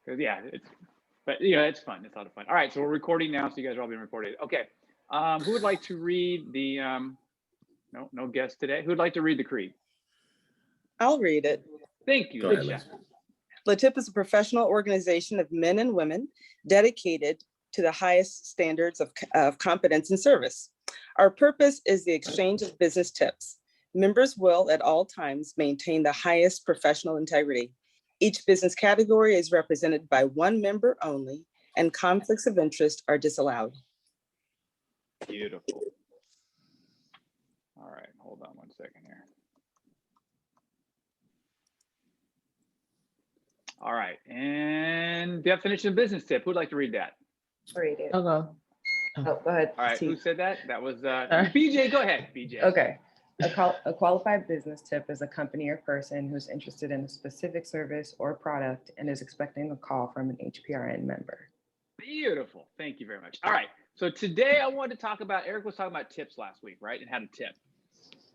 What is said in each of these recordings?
Yeah, but it's fun. It's a lot of fun. All right, so we're recording now, so you guys are all being recorded. Okay, who would like to read the? No guest today. Who would like to read the creed? I'll read it. Thank you, Alicia. LATIP is a professional organization of men and women dedicated to the highest standards of competence and service. Our purpose is the exchange of business tips. Members will at all times maintain the highest professional integrity. Each business category is represented by one member only, and conflicts of interest are disallowed. Beautiful. All right, hold on one second here. All right, and definition of business tip. Who'd like to read that? Read it. I'll go. Oh, go ahead. All right, who said that? That was BJ. Go ahead, BJ. Okay. A qualified business tip is a company or person who's interested in a specific service or product and is expecting a call from an HPRN member. Beautiful. Thank you very much. All right. So today I wanted to talk about, Eric was talking about tips last week, right? And how to tip.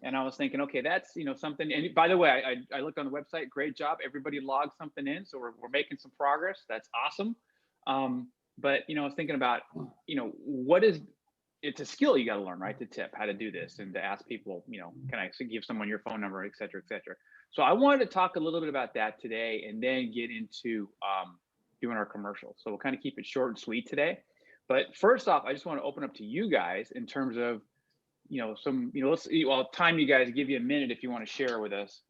And I was thinking, okay, that's, something. And by the way, I looked on the website. Great job. Everybody logged something in. So we're making some progress. That's awesome. But, I was thinking about, it's a skill you got to learn, right? To tip, how to do this, and to ask people, can I give someone your phone number, et cetera, et cetera. So I wanted to talk a little bit about that today, and then get into doing our commercials. So we'll kind of keep it short and sweet today. But first off, I just want to open up to you guys in terms of, I'll time you guys, give you a minute if you want to share with us.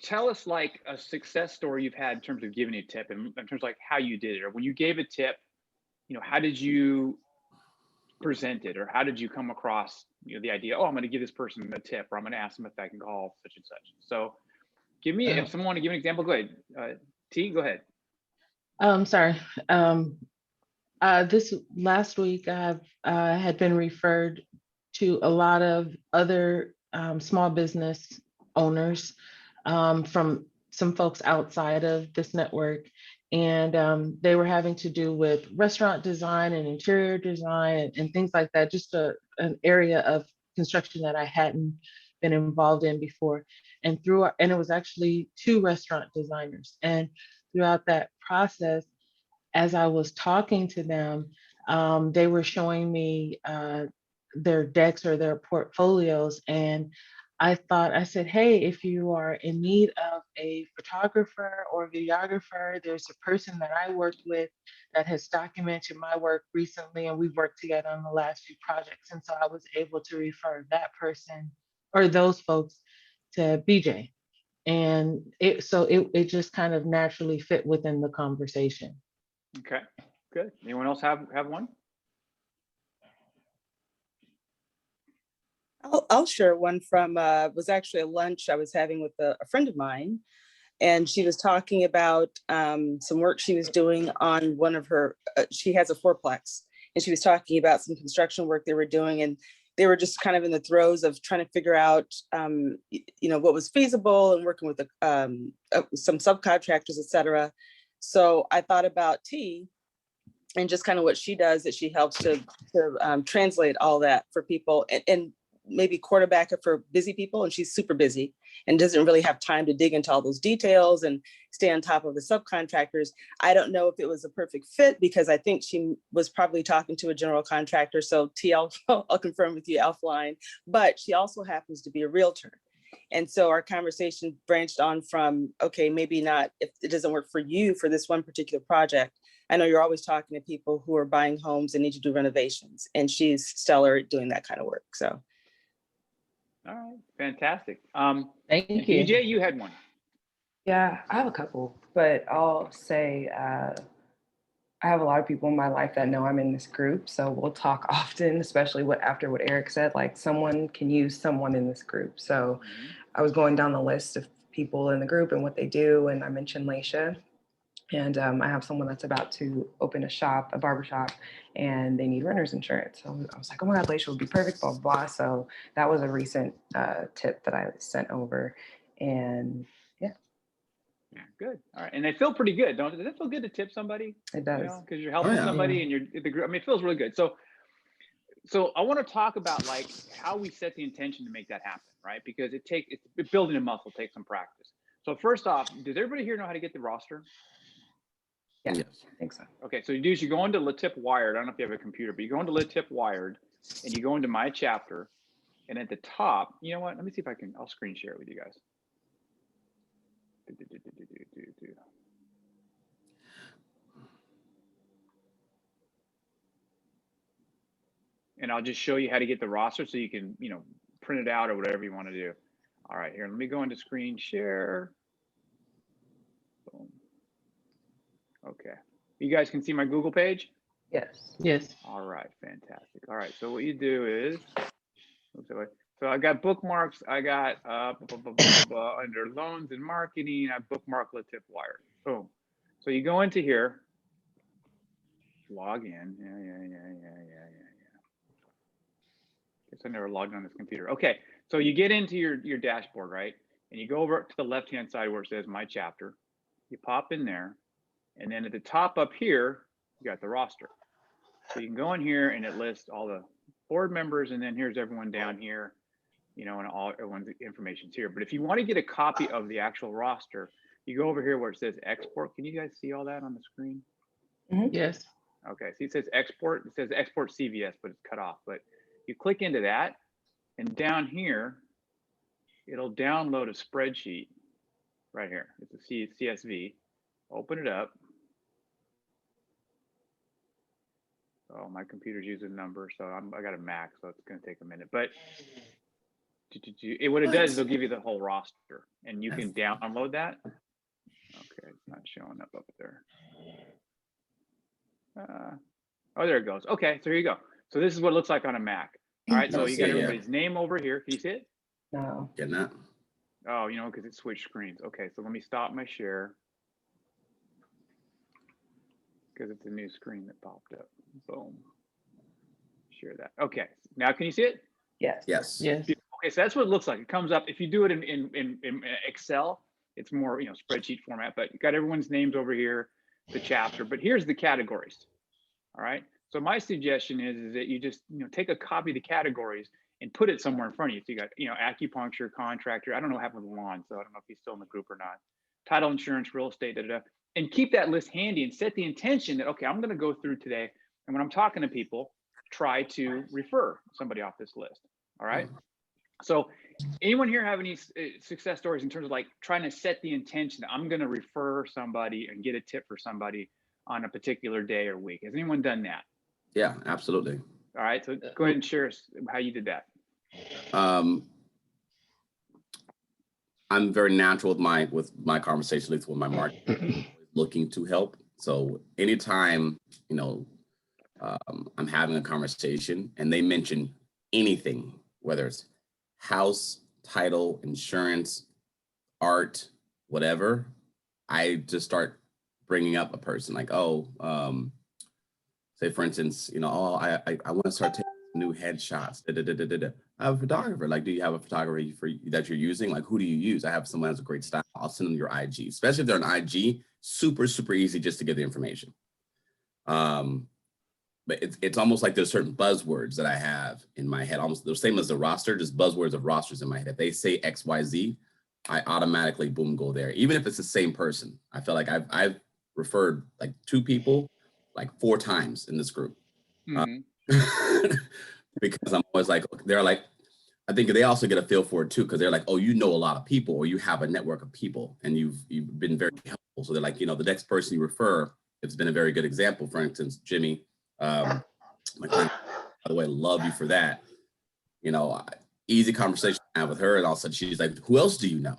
Tell us like a success story you've had in terms of giving a tip, and in terms of like how you did it, or when you gave a tip, how did you present it, or how did you come across, the idea, oh, I'm going to give this person a tip, or I'm going to ask them if I can call such and such. So give me, if someone want to give an example, go ahead. T, go ahead. Sorry. This last week, I had been referred to a lot of other small business owners from some folks outside of this network. And they were having to do with restaurant design and interior design and things like that, just an area of construction that I hadn't been involved in before. And it was actually 2 restaurant designers. And throughout that process, as I was talking to them, they were showing me their decks or their portfolios. And I said, hey, if you are in need of a photographer or videographer, there's a person that I worked with that has documented my work recently, and we've worked together on the last few projects. And so I was able to refer that person or those folks to BJ. And it just kind of naturally fit within the conversation. Okay, good. Anyone else have one? I'll share one from, was actually a lunch I was having with a friend of mine. And she was talking about some work she was doing on one of her, she has a 4-plex. And she was talking about some construction work they were doing. And they were just kind of in the throes of trying to figure out, what was feasible, and working with some subcontractors, et cetera. So I thought about T, and just kind of what she does, that she helps to translate all that for people, and maybe quarterback it for busy people. And she's super busy and doesn't really have time to dig into all those details and stay on top of the subcontractors. I don't know if it was a perfect fit, because I think she was probably talking to a general contractor. So T, I'll confirm with you offline, but she also happens to be a realtor. And so our conversation branched on from, okay, maybe not, if it doesn't work for you for this one particular project. I know you're always talking to people who are buying homes and need to do renovations, and she's stellar at doing that kind of work. So. All right, fantastic. Thank you. BJ, you had one. Yeah, I have a couple, but I'll say I have a lot of people in my life that know I'm in this group. So we'll talk often, especially after what Erik said, like someone can use someone in this group. So I was going down the list of people in the group and what they do. And I mentioned Laisha. And I have someone that's about to open a barbershop, and they need renter's insurance. So I was like, oh my God, Laisha would be perfect, blah, blah, blah. So that was a recent tip that I sent over. And yeah. Yeah, good. All right. And they feel pretty good, don't it? Does it feel good to tip somebody? It does. Because you're helping somebody and you're in the group. I mean, it feels really good. So I want to talk about like how we set the intention to make that happen, right? Because building a muscle takes some practice. So first off, does everybody here know how to get the roster? Yeah, Yes. I think so. Okay, so you do is you go into LaTip Wired. I don't know if you have a computer, but you go into LaTip Wired and you go into My Chapter. And at the top, you know what? Let me see if I can, I'll screen share it with you guys. And I'll just show you how to get the roster so you can, you know, print it out or whatever you want to do. All right, here, let me go into screen share. Boom. Okay, you guys can see my Google page? Yes. Yes. All right, fantastic. All right, so what you do is, so I got bookmarks. I got under loans and marketing, I bookmark LaTip Wire. Boom. So you go into here, log in. Yeah. Guess I never logged on this computer. Okay, so you get into your dashboard, right? And you go over to the left-hand side where it says My Chapter. You pop in there, and then at the top up here, you got the roster. So you can go in here and it lists all the board members, and then here's everyone down here, you know, and all everyone's information's here. But if you want to get a copy of the actual roster, you go over here where it says export. Can you guys see all that on the screen? Yes. Okay, see it says export. It says export CVS, but it's cut off. But you click into that, and down here, it'll download a spreadsheet right here. It's a CSV. Open it up. Oh, my computer's using numbers, so I got a Mac, so it's going to take a minute. But what it does is it'll give you the whole roster, and you can download that. Okay, it's not showing up there. Oh, there it goes. Okay, so here you go. So this is what it looks like on a Mac. All right, so you got everybody's name over here. Can you see it? No. Getting that? Oh, you know, because it switched screens. Okay, so let me stop my share because it's a new screen that popped up. Boom. Share that. Okay, now can you see it? Yes. Yes. Yes. Okay, so that's what it looks like. It comes up. If you do it in Excel, it's more, you know, spreadsheet format, but you got everyone's names over here, the chapter, but here's the categories. All right. So my suggestion is that you just, you know, take a copy of the categories and put it somewhere in front of you. So you got, you know, acupuncture, contractor. I don't know what happened with Lon, so I don't know if he's still in the group or not. Title insurance, real estate, and keep that list handy and set the intention that, okay, I'm going to go through today. And when I'm talking to people, try to refer somebody off this list. All right. So anyone here have any success stories in terms of like trying to set the intention? I'm going to refer somebody and get a tip for somebody on a particular day or week. Has anyone done that? Yeah, absolutely. All right. So go ahead and share how you did that. I'm very natural with my conversation, with my marketing, looking to help. So anytime, you know, I'm having a conversation and they mention anything, whether it's house, title, insurance, art, whatever, I just start bringing up a person like, oh, say for instance, you know, oh, I want to start taking new headshots. I have a photographer. Like, do you have a photographer that you're using? Like, who do you use? I have someone who has a great style. I'll send them your IG, especially if they're on IG. Super easy just to get the information. But it's almost like there's certain buzzwords that I have in my head, almost the same as the roster, just buzzwords of rosters in my head. If they say XYZ, I automatically boom go there. Even if it's the same person, I feel like I've referred like 2 people like 4 times in this group. Because I'm always like, they're like, I think they also get a feel for it too, because they're like, oh, you know a lot of people, or you have a network of people, and you've been very helpful. So they're like, you know, the next person you refer, it's been a very good example. For instance, Jimmy, my client, by the way, love you for that. You know, easy conversation I have with her, and all of a sudden she's like, who else do you know?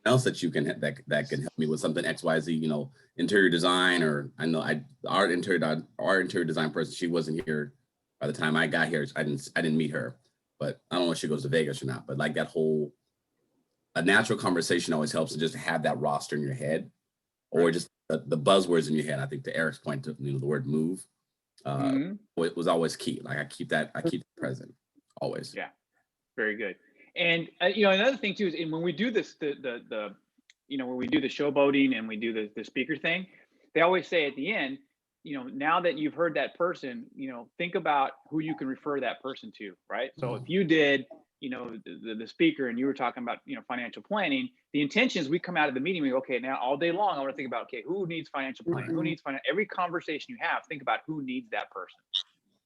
Else that you can that can help me with something XYZ, you know, interior design, or I know our interior design person, she wasn't here by the time I got here. I didn't meet her, but I don't know if she goes to Vegas or not. But like that whole, a natural conversation always helps to just have that roster in your head, or just the buzzwords in your head. I think to Eric's point, you know, the word move, it was always key. Like I keep that present always. Yeah, very good. And you know, another thing too is, when we do this, you know, when we do the showboating and we do the speaker thing, they always say at the end, you know, now that you've heard that person, you know, think about who you can refer that person to, right? So if you did, the speaker, and you were talking about, financial planning, the intention is we come out of the meeting, we go, okay, now all day long, I want to think about, okay, who needs financial planning? Who needs every conversation you have, think about who needs that person.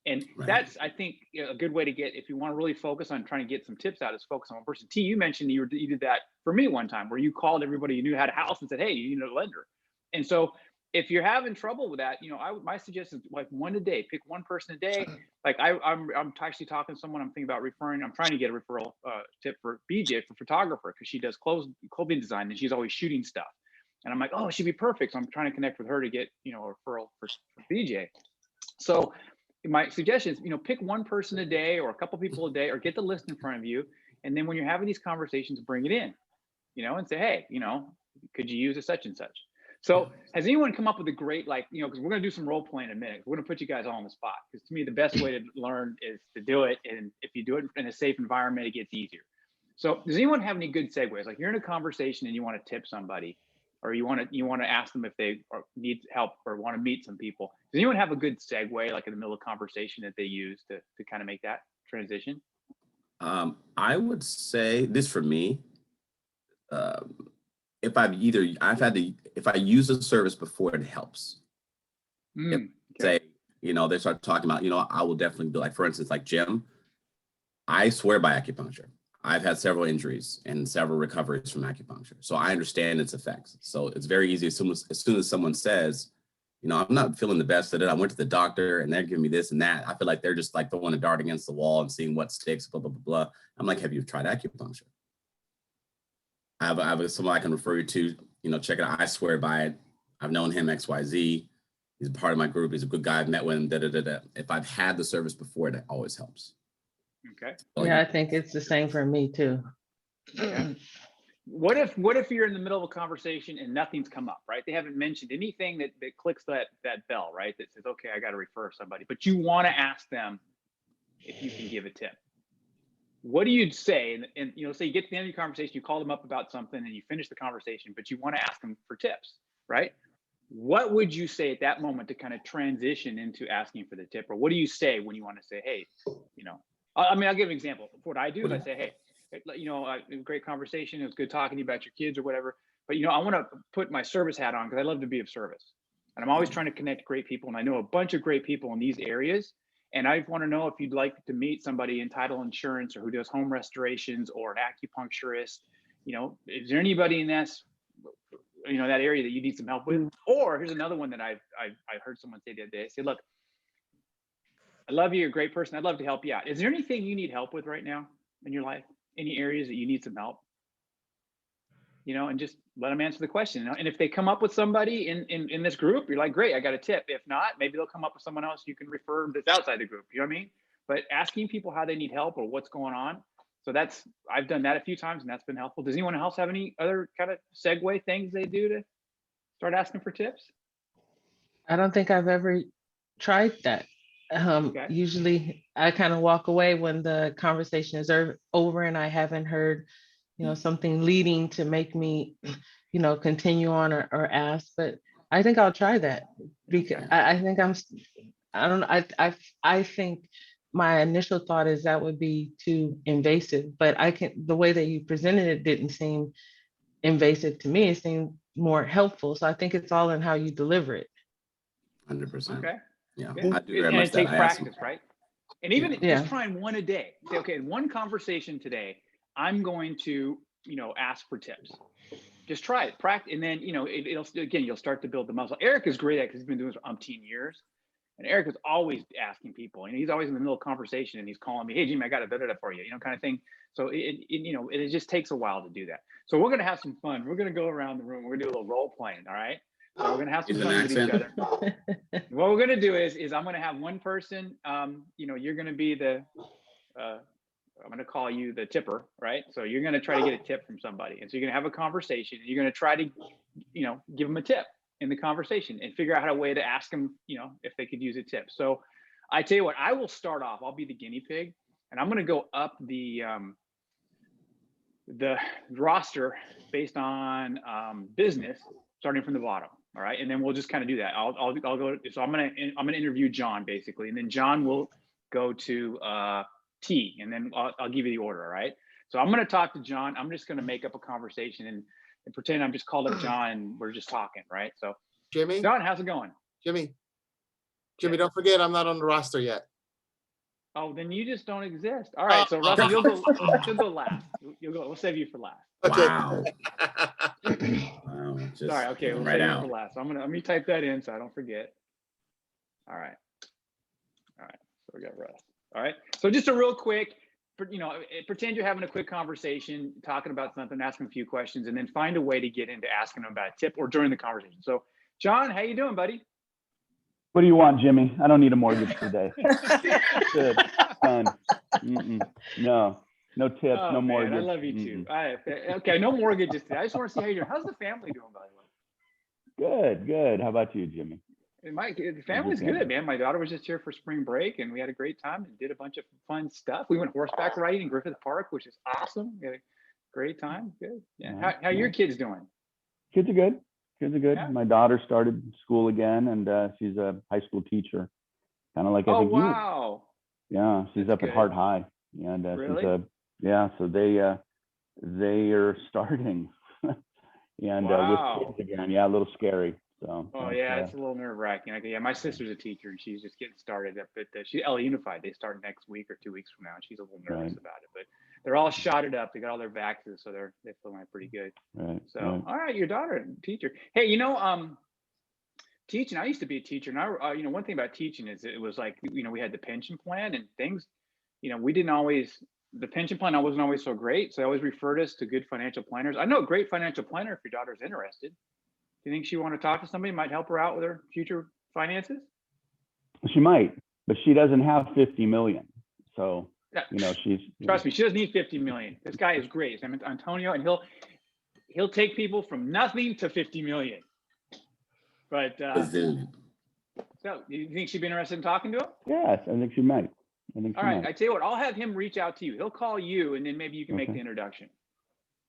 And that's, I think, a good way to get, if you want to really focus on trying to get some tips out, is focus on one person. T, you mentioned you did that for me one time, where you called everybody you knew had a house and said, hey, you need a lender. And so if you're having trouble with that, my suggestion is like one a day, pick one person a day. Like I'm actually talking to someone I'm thinking about referring. I'm trying to get a referral tip for BJ, for photographer, because she does clothing design and she's always shooting stuff. And I'm like, oh, she'd be perfect. So I'm trying to connect with her to get, a referral for BJ. So my suggestion is, pick one person a day or a couple people a day, or get the list in front of you. And then when you're having these conversations, bring it in, and say, hey, could you use a such and such? So has anyone come up with a great, because we're going to do some role playing in a minute. We're going to put you guys all on the spot, because to me, the best way to learn is to do it. And if you do it in a safe environment, it gets easier. So does anyone have any good segues? Like you're in a conversation and you want to tip somebody, or you want to ask them if they need help or want to meet some people. Does anyone have a good segue, like in the middle of conversation, that they use to kind of make that transition? I would say this for me. If I use a service before, it helps. Say, they start talking about, I will definitely be like, for instance, like Jim, I swear by acupuncture. I've had several injuries and several recoveries from acupuncture. So I understand its effects. So it's very easy. As soon as someone says, I'm not feeling the best at it, I went to the doctor and they're giving me this and that, I feel like they're just like throwing a dart against the wall and seeing what sticks, blah, blah, blah, blah. I'm like, have you tried acupuncture? I have someone I can refer you to, check it out. I swear by it. I've known him, XYZ. He's a part of my group. He's a good guy. I've met with him, da, da, da, da. If I've had the service before, that always helps. Okay. Yeah, I think it's the same for me too. Okay. What if you're in the middle of a conversation and nothing's come up, right? They haven't mentioned anything that clicks that bell, right? That says, okay, I got to refer somebody, but you want to ask them if you can give a tip. What do you say? And say you get to the end of your conversation, you call them up about something and you finish the conversation, but you want to ask them for tips, right? What would you say at that moment to kind of transition into asking for the tip? Or what do you say when you want to say, hey, I'll give an example. What I do is I say, hey, great conversation. It was good talking to you about your kids or whatever. But, I want to put my service hat on because I love to be of service. And I'm always trying to connect great people. And I know a bunch of great people in these areas. And I want to know if you'd like to meet somebody in title insurance or who does home restorations or an acupuncturist. Is there anybody in that area that you need some help with? Or here's another one that I heard someone say the other day. I said, look, I love you. You're a great person. I'd love to help you out. Is there anything you need help with right now in your life? Any areas that you need some help? And just let them answer the question. And if they come up with somebody in this group, you're like, great, I got a tip. If not, maybe they'll come up with someone else you can refer that's outside the group. You know what I mean? But asking people how they need help or what's going on. So I've done that a few times and that's been helpful. Does anyone else have any other kind of segue things they do to start asking for tips? I don't think I've ever tried that. Usually I kind of walk away when the conversation is over and I haven't heard, something leading to make me, continue on or ask. But I think I'll try that because I think I think my initial thought is that would be too invasive, but the way that you presented it didn't seem invasive to me. It seemed more helpful. So I think it's all in how you deliver it. 100%. Okay. Yeah. Okay. I do very and much it takes that. practice, right? And even Yeah. just trying one a day. Say, okay, one conversation today, I'm going to, ask for tips. Just try it, practice, and then you'll start to build the muscle. Erik is great at it because he's been doing this for umpteen years. And Erik is always asking people, he's always in the middle of conversation and he's calling me, hey, Jimmy, I got a da-da-da for you, kind of thing. So it just takes a while to do that. So we're going to have some fun. We're going to go around the room. We're going to do a little role playing. All right. So we're going to have some fun with each other. What we're going to do is I'm going to have one person, you're going to be I'm going to call you the tipper, right? So you're going to try to get a tip from somebody. And so you're going to have a conversation and you're going to try to, give them a tip in the conversation and figure out a way to ask them, if they could use a tip. So I tell you what, I will start off, I'll be the guinea pig and I'm going to go up the roster based on business, starting from the bottom. All right. And then we'll just kind of do that. I'll go. So I'm going to interview John basically. And then John will go to T, and then I'll give you the order. All right. So I'm going to talk to John. I'm just going to make up a conversation and pretend I'm just called up John and we're just talking. Right. So Jimmy, John, how's it going? Jimmy, don't forget I'm not on the roster yet. Oh, then you just don't exist. All right. So Russell, you'll go last. You'll go. We'll save you for last. Okay. Wow. Wow. Just Sorry. Okay. We'll right save out. you for last. So let me type that in so I don't forget. All right. All right. So we got Russ. All right. So just a real quick, pretend you're having a quick conversation, talking about something, asking a few questions, and then find a way to get into asking them about a tip or during the conversation. So John, how you doing, buddy? What do you want, Jimmy? I don't need a mortgage today. Good. Done. No tips, Oh, no man, mortgage. I love you too. Okay, no mortgages today. I just want to see how you're doing. How's the family doing, by the way? Good. How about you, Jimmy? The family's good, man. My daughter was just here for spring break, and we had a great time and did a bunch of fun stuff. We went horseback riding in Griffith Park, which is awesome. We had a great time. Good. Yeah. Nice, How your nice. kids doing? Kids are good. Yeah. My daughter started school again, and she's a high school teacher, kind of like I Oh, think you. wow. Yeah, she's That's up good. at Hart High, and Really? so they are starting, and Wow. with kids again. Yeah, a little scary. So. Oh, yeah, it's a little nerve wracking. Yeah, my sister's a teacher and she's just getting started up at she's LA Unified. They start next week or 2 weeks from now, and she's a little nervous about it. But they're all shotted up. They got all their vaccines, so they're feeling pretty good. Right. So, right. all right, your daughter, teacher. Hey, teaching. I used to be a teacher, and one thing about teaching is it was like we had the pension plan and things. We didn't always. The pension plan wasn't always so great, so I always referred us to good financial planners. I know a great financial planner if your daughter's interested. Do you think she want to talk to somebody might help her out with her future finances? She might, but she doesn't have 50 million. So, Yeah. Trust me, she doesn't need 50 million. This guy is great. His name is Antonio, and he'll take people from nothing to 50 million. But so you think she'd be interested in talking to him? Yes, I think she might. All right, I tell you what, I'll have him reach out to you. He'll call you, and then maybe you can make Okay. the introduction.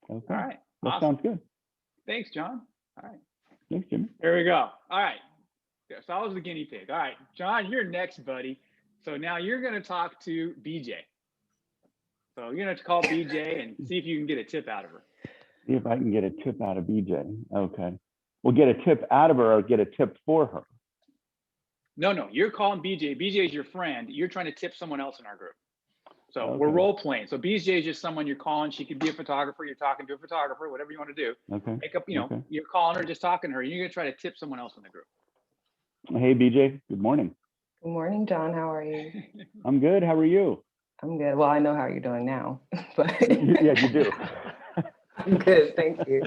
Okay. All right. That Awesome. sounds good. Thanks, John. All right. Thanks, Jimmy. Here we go. All right. So I was the guinea pig. All right, John, you're next, buddy. So now you're going to talk to BJ. So you're going to call BJ and see if you can get a tip out of her. See if I can get a tip out of BJ. Okay. We'll get a tip out of her or get a tip for her. No, you're calling BJ. BJ is your friend. You're trying to tip someone else in our group. So Okay. we're role playing. So BJ is just someone you're calling. She could be a photographer. You're talking to a photographer, whatever you want to do. Okay. Make up, Okay. You're calling her, just talking to her. You're going to try to tip someone else in the group. Hey, BJ. Good morning. Good morning, John. How are you? I'm good. How are you? I'm good. Well, I know how you're doing now, but Yeah, you do. I'm good. Thank you.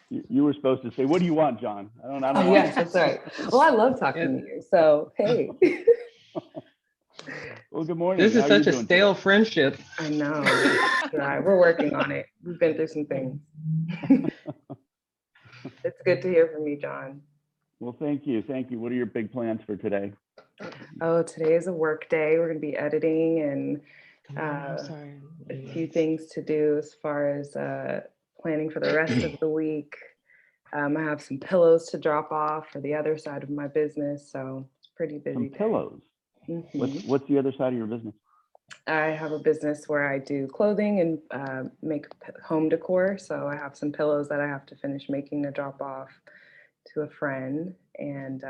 You were supposed to say, "What do you want, John?" I don't Oh, yes, that's right. Well, I love talking to you. So, hey. Well, good morning. This is How are you such a doing stale today? friendship. I know. Right. We're working on it. We've been through some things. It's good to hear from you, John. Well, thank you. Thank you. What are your big plans for today? Oh, today is a work day. We're going to be editing and I'm sorry. a few things to do as far as planning for the rest of the week. I have some pillows to drop off for the other side of my business, so it's pretty busy. Some day. pillows. Mhm. What's the other side of your business? I have a business where I do clothing and make home decor. So I have some pillows that I have to finish making to drop off to a friend, and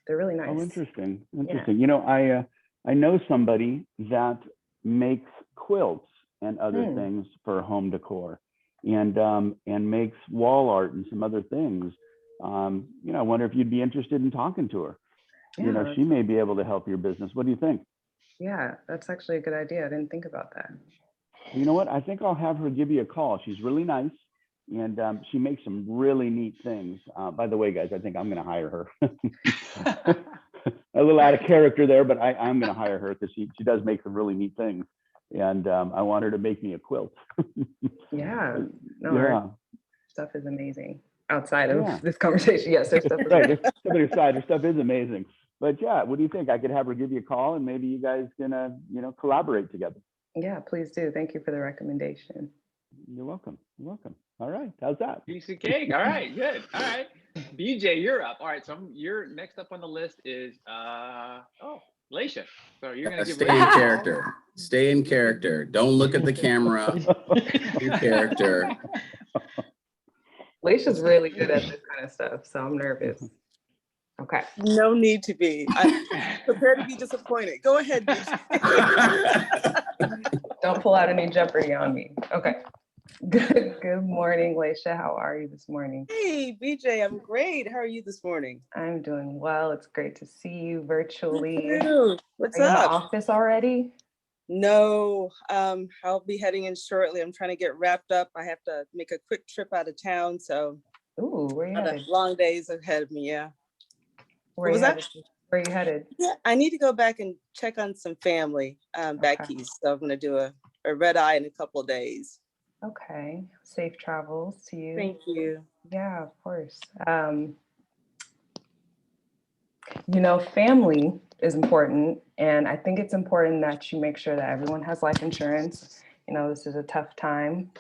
they're really nice. Oh, interesting. Interesting. Yeah. I know somebody that makes quilts and other things for home decor, and makes wall art and some other things. I wonder if you'd be interested in talking to her. Yeah. She may be able to help your business. What do you think? Yeah, that's actually a good idea. I didn't think about that. You know what? I think I'll have her give you a call. She's really nice, and she makes some really neat things. By the way, guys, I think I'm going to hire her. A little out of character there, but I'm going to hire her because she does make some really neat things, and I want her to make me a quilt. Yeah, no, Yeah. her stuff is amazing. Outside of this conversation, yes, her stuff is Right. Somebody aside, her stuff is amazing. But yeah, what do you think? I could have her give you a call, and maybe you guys can, collaborate together. Yeah, please do. Thank you for the recommendation. You're welcome. You're welcome. All right. How's that? Piece of cake. All right, good. All right. BJ, you're up. All right. So you're next up on the list is Laisha, so you're gonna give Stay in character. Stay in character. Don't look at the camera. Your character. Leisha's really good at this kind of stuff, so I'm nervous. Okay. No need to be. I'm prepared to be disappointed. Go ahead, BJ. Don't pull out any Jeopardy on me. Okay. Good morning, Leisha. How are you this morning? Hey, BJ, I'm great. How are you this morning? I'm doing well. It's great to see you virtually. Dude, what's Are you in the up? office already? No, I'll be heading in shortly. I'm trying to get wrapped up. I have to make a quick trip out of town, so Ooh, where you headed? long days ahead of me. Yeah. Where was you that? headed? Where you headed? Yeah, I need to go back and check on some family back Okay. east. So I'm going to do a red eye in a couple of days. Okay. Safe travels to you. Thank you. Yeah, of course. You know, family is important, and I think it's important that you make sure that everyone has life insurance. You know, this is a tough time,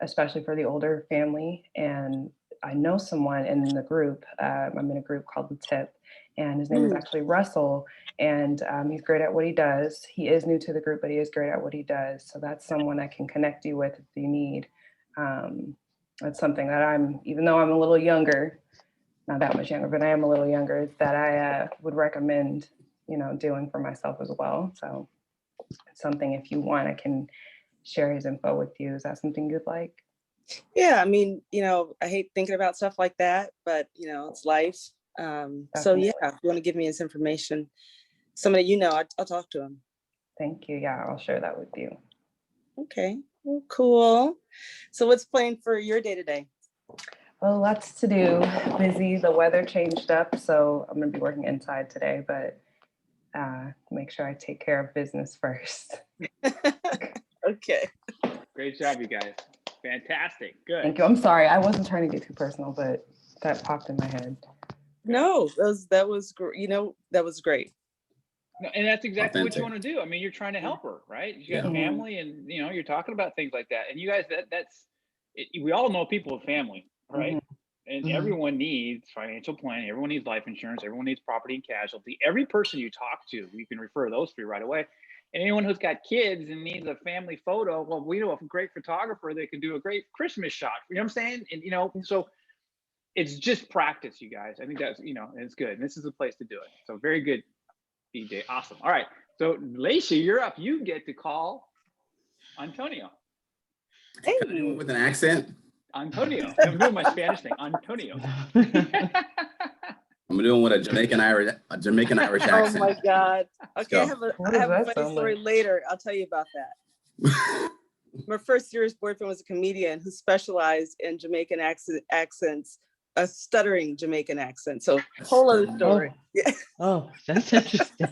especially for the older family. And I know someone in the group. I'm in a group called The Tip, and his name is actually Russell. And he's great at what he does. He is new to the group, but he is great at what he does. So that's someone I can connect you with if you need. That's something that even though I'm a little younger, not that much younger, but I am a little younger, that I would recommend, you know, doing for myself as well. So it's something, if you want, I can share his info with you. Is that something you'd like? Yeah, I mean, you know, I hate thinking about stuff like that, but you know, it's life. So yeah, if you want to give me his information, somebody you know, I'll talk to him. Thank you. Yeah, I'll share that with you. Okay, well, cool. So what's planned for your day today? Well, lots to do. Busy. The weather changed up, so I'm going to be working inside today, but make sure I take care of business first. Okay. Great job, you guys. Fantastic. Good. Thank you. I'm sorry. I wasn't trying to get too personal, but that popped in my head. No, that was great. You know, that was great. No, and that's exactly what you Authentic. want to do. I mean, you're trying to help her, right? You got Yeah. family, and you know, you're talking about things like that. And you guys, we all know people with family, right? And everyone needs financial planning. Everyone needs life insurance. Everyone needs property and casualty. Every person you talk to, you can refer those three right away. And anyone who's got kids and needs a family photo, well, we know a great photographer that can do a great Christmas shot. You know what I'm saying? And you know, so it's just practice, you guys. I think that's, you know, it's good. And this is the place to do it. So very good, DJ. Awesome. All right. So Laisha, you're up. You get to call Antonio. Hey. Can I do it with an accent? Antonio. I'm doing my Spanish thing. Antonio. I'm doing with a Jamaican Irish accent. Oh my God. Okay, I go. have What a does that funny sound story like? later. I'll tell you about that. My first serious boyfriend was a comedian who specialized in Jamaican accents, a stuttering Jamaican accent. So whole other story. Yeah. Oh, that's interesting.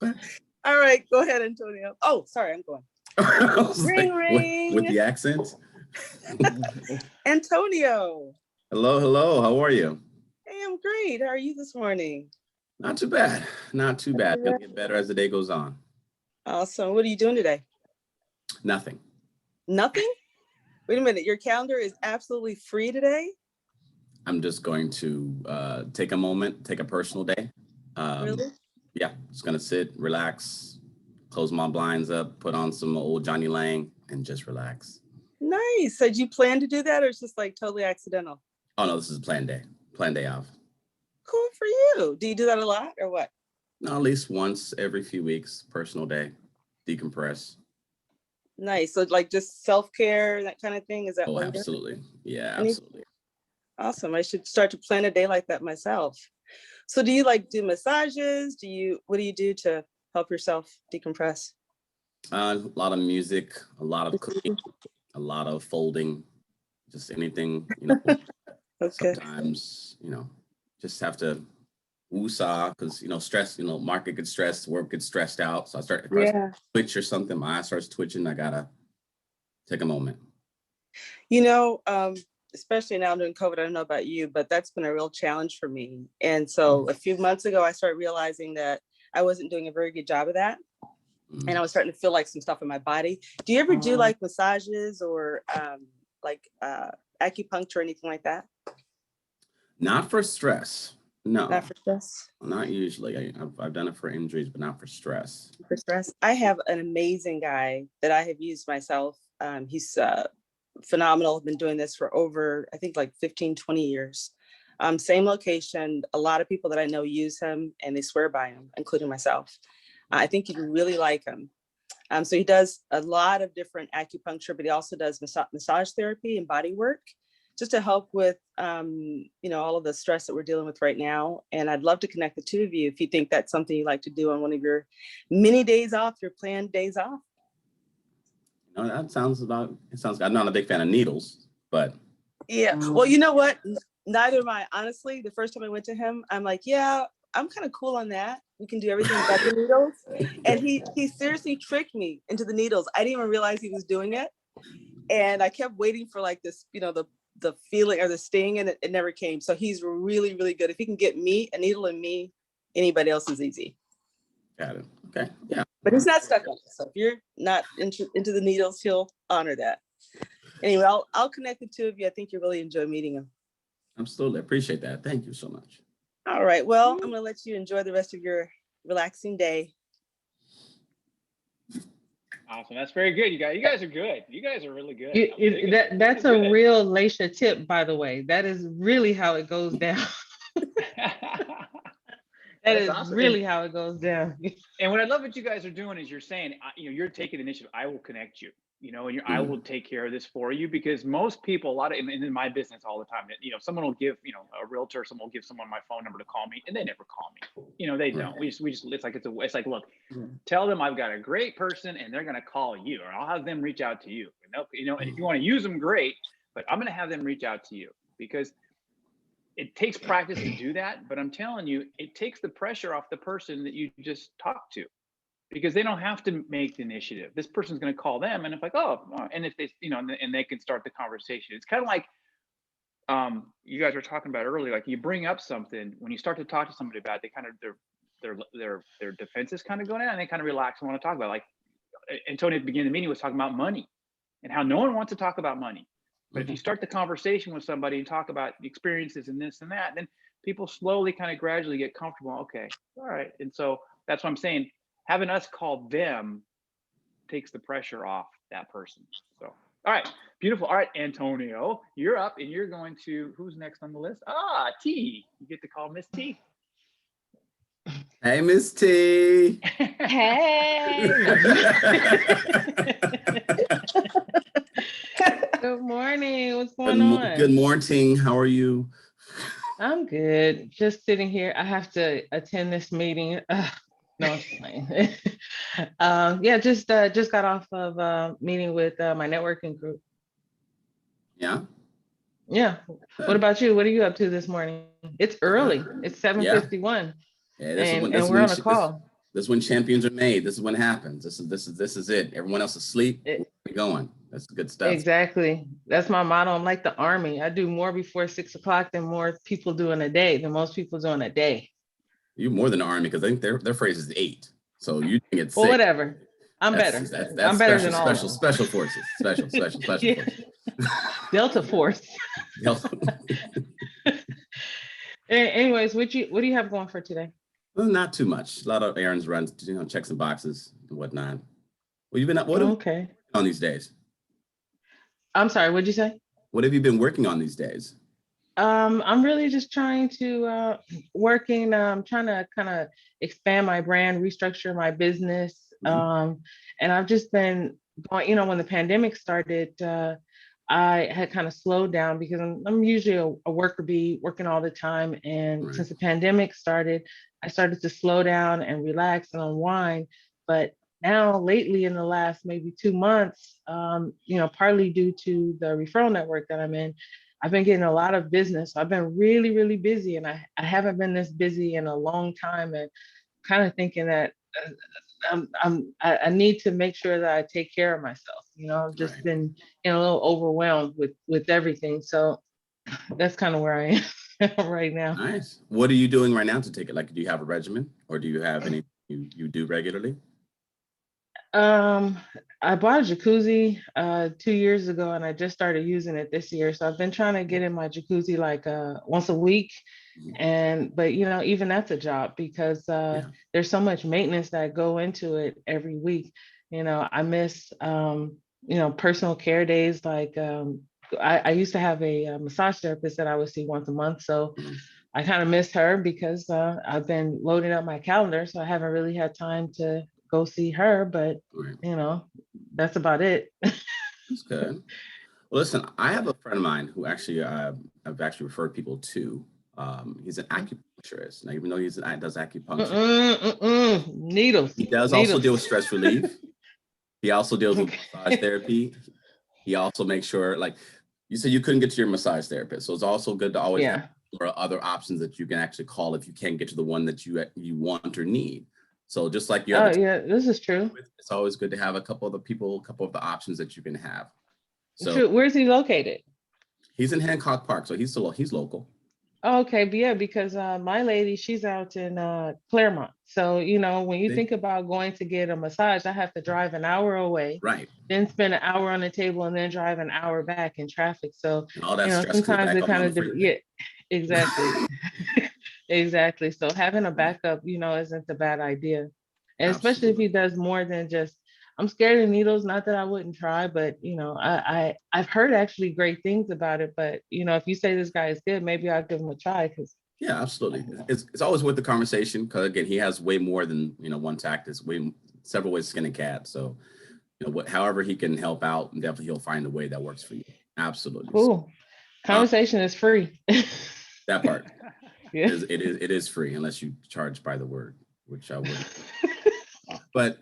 All right, go ahead, Antonio. Oh, sorry, I'm going. I was Ring, like, ring. with the accent. Antonio. Hello. How are you? Hey, I'm great. How are you this morning? Not too bad. Not too bad. It'll get better as the day goes on. Awesome. What are you doing today? Nothing. Nothing? Wait a minute. Your calendar is absolutely free today? I'm just going to take a moment, take a personal day. Really? Yeah, just gonna sit, relax, close my blinds up, put on some old Johnny Lang, and just relax. Nice. So did you plan to do that, or it's just like totally accidental? Oh no, this is a planned day off. Cool for you. Do you do that a lot or what? No, at least once every few weeks, personal day, decompress. Nice. So like just self-care, that kind of thing. Is that Oh, what you're doing? absolutely. Yeah, Any- absolutely. Awesome. I should start to plan a day like that myself. So do you like do massages? What do you do to help yourself decompress? A lot of music, a lot of cooking, a lot of folding, just anything, you know. Okay. Sometimes, you know, just have to woosah because, you know, stress, you know, market gets stressed, work gets stressed out. So if I twitch or something, my eye starts twitching, I gotta take a moment. You know, especially now during COVID, I don't know about you, but that's been a real challenge for me. And so a few months ago, I started realizing that I wasn't doing a very good job of that. And I was starting to feel like some stuff in my body. Do you ever do like massages or like acupuncture or anything like that? Not for stress. No, Not for stress? not usually. I've done it for injuries, but not for stress. For stress. I have an amazing guy that I have used myself. He's phenomenal. Been doing this for over, I think like 15, 20 years. Same location. A lot of people that I know use him and they swear by him, including myself. I think you'd really like him. So he does a lot of different acupuncture, but he also does massage therapy and body work just to help with, all of the stress that we're dealing with right now. And I'd love to connect the two of you if you think that's something you like to do on one of your mini days off, your planned days off. No, that sounds I'm not a big fan of needles, but. Yeah. Well, you know what? Neither am I. Honestly, the first time I went to him, I'm like, yeah, I'm kind of cool on that. We can do everything but the needles. And he seriously tricked me into the needles. I didn't even realize he was doing it. And I kept waiting for like this, the feeling or the sting, and it never came. So he's really, really good. If he can get me, a needle in me, anybody else is easy. Got it. Okay. Yeah. But he's not stuck on it. So if you're not into the needles, he'll honor that. Anyway, I'll connect the two of you. I think you'll really enjoy meeting him. Absolutely. Appreciate that. Thank you so much. All right. Well, I'm going to let you enjoy the rest of your relaxing day. Awesome. That's very good. You guys are good. You guys are really good. That's a real Laisha tip, by the way. That is really how it goes down. That is awesome. Really how it goes down. And what I love what you guys are doing is you're saying, you're taking the initiative. I will connect you, and I will take care of this for you, because most people, in my business all the time, someone will give, a realtor, someone will give someone my phone number to call me, and they never call me. They don't. We just, it's like, look, tell them I've got a great person and they're going to call you, or I'll have them reach out to you. And if you want to use them, great, but I'm going to have them reach out to you, because it takes practice to do that. But I'm telling you, it takes the pressure off the person that you just talked to, because they don't have to make the initiative. This person's going to call them, and it's like, and if they, and they can start the conversation. It's kind of like you guys were talking about earlier. Like, you bring up something, when you start to talk to somebody about it, they kind of their defenses kind of go down, and they kind of relax and want to talk about it. Like Antonio at the beginning of the meeting was talking about money and how no one wants to talk about money. But if you start the conversation with somebody and talk about the experiences and this and that, then people slowly kind of gradually get comfortable. Okay, all right. And so that's what I'm saying. Having us call them takes the pressure off that person. So, all right, beautiful. All right, Antonio, you're up, and you're going to, who's next on the list? T. You get to call Miss T. Hey, Miss T. Hey. Good morning. What's going on? Good morning. How are you? I'm good. Just sitting here. I have to attend this meeting. No, I'm just playing. Just got off of a meeting with my networking group. Yeah. Yeah. What about you? What are you up to this morning? It's early. It's 7:51. Yeah, and we're on a call. This is when champions are made. This is when it happens. This is it. Everyone else is asleep. We're going. That's good stuff. Exactly. That's my motto. I'm like the Army. I do more before 6 o'clock than more people do in a day, than most people do in a day. You're more than the Army, because I think their phrase is 8. So you think it's 6. Well, whatever. I'm better. I'm better than all special forces. Special forces. Delta Force. Anyways, what do you have going for today? Well, not too much. A lot of errands runs, check some boxes and whatnot. Well, you've been okay on these days? I'm sorry, what'd you say? What have you been working on these days? I'm really just trying to trying to kind of expand my brand, restructure my business. And I've just been going, when the pandemic started, I had kind of slowed down, because I'm usually a worker bee, working all the time. And since the pandemic started, I started to slow down and relax and unwind. But now lately, in the last maybe 2 months, partly due to the referral network that I'm in, I've been getting a lot of business. I've been really, really busy, and I haven't been this busy in a long time, and kind of thinking that I need to make sure that I take care of myself. I've just been a little overwhelmed with everything. So that's kind of where I am right now. Nice. What are you doing right now to take it? Like, do you have a regimen, or do you have any you do regularly? Um, I bought a jacuzzi 2 years ago, and I just started using it this year. So I've been trying to get in my jacuzzi like once a week. And but even that's a job because Yeah. there's so much maintenance that go into it every week. I miss personal care days. Like I used to have a massage therapist that I would see once a month. So Mhm. I kind of missed her because I've been loading up my calendar, so I haven't really had time to go see her. But Right. that's about it. That's good. Well, listen, I have a friend of mine who actually I've actually referred people to. He's an acupuncturist. Now, even though does acupuncture, Needles, he does also needles. deal with stress relief. He also deals with massage Okay. therapy. He also makes sure, like you said, you couldn't get to your massage therapist, so it's also good to always have other options that you can actually call if you can't get to the one that you want or need. So just like you Oh have, yeah, this is true. it's always good to have a couple of the people, a couple of the options that you can have. So True. Where's he located? he's in Hancock Park, so he's local. Oh, okay, but yeah, because my lady, she's out in Claremont. So, when you think about going to get a massage, I have to drive an hour away, Right. then spend an hour on the table, and then drive an hour back in traffic. So, And all that stress comes sometimes back it on kind the of, freeway. yeah, exactly. Exactly. So having a backup, isn't a bad idea. And especially if Absolutely. he does more than just, I'm scared of needles, not that I wouldn't try, but I've heard actually great things about it. But if you say this guy is good, maybe I'll give him a try because Yeah, absolutely. It's always worth the conversation because again, he has way more than one tactic, several ways to skin a cat. So however he can help out, definitely he'll find a way that works for you. Absolutely. cool. Conversation is free. That part. Yeah. It is free unless you charge by the word, which I wouldn't. But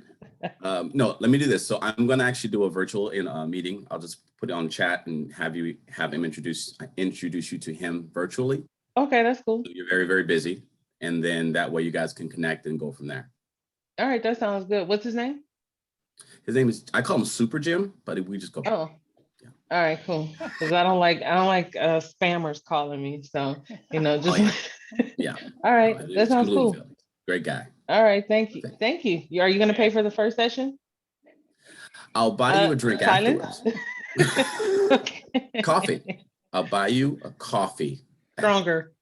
no, let me do this. So I'm going to actually do a virtual meeting. I'll just put it on chat and have him introduce you to him virtually. Okay, that's cool. So you're very, very busy. And then that way you guys can connect and go from there. All right, that sounds good. What's his name? His name is, I call him Super Jim, but we just go. Oh, yeah. All right, cool. Because I don't like spammers calling me. So, just. Oh, yeah. All right, that sounds cool. Great guy. All right, thank you. Thank you. Are you going to pay for the first session? I'll buy you a drink silence? afterwards. Okay. Coffee. I'll buy you a coffee. Stronger.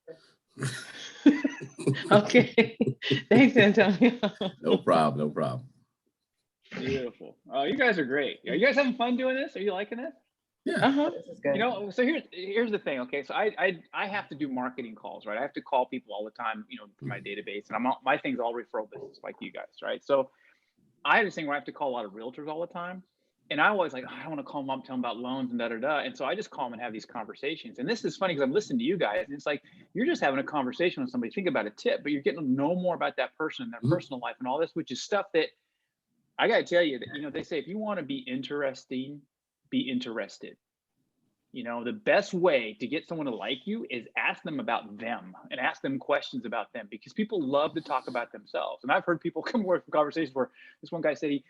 Okay. Thanks, Antonio. No problem. Beautiful. Oh, you guys are great. Are you guys having fun doing this? Are you liking this? Yeah. This is good. So here's the thing. Okay, so I have to do marketing calls, right? I have to call people all the time, for my database, and my thing's all referral business, like you guys, right? So I have this thing where I have to call a lot of realtors all the time, and I always I don't want to call them up, tell them about loans and and so I just call them and have these conversations. And this is funny because I'm listening to you guys, and it's like you're just having a conversation with somebody, think about a tip, but you're getting to know more about that person and their personal life and all this, which is stuff that I got to tell you that they say if you want to be interesting, be interested. The best way to get someone to like you is ask them about them and ask them questions about them, because people love to talk about themselves. And I've heard people come away from conversations where this one guy said he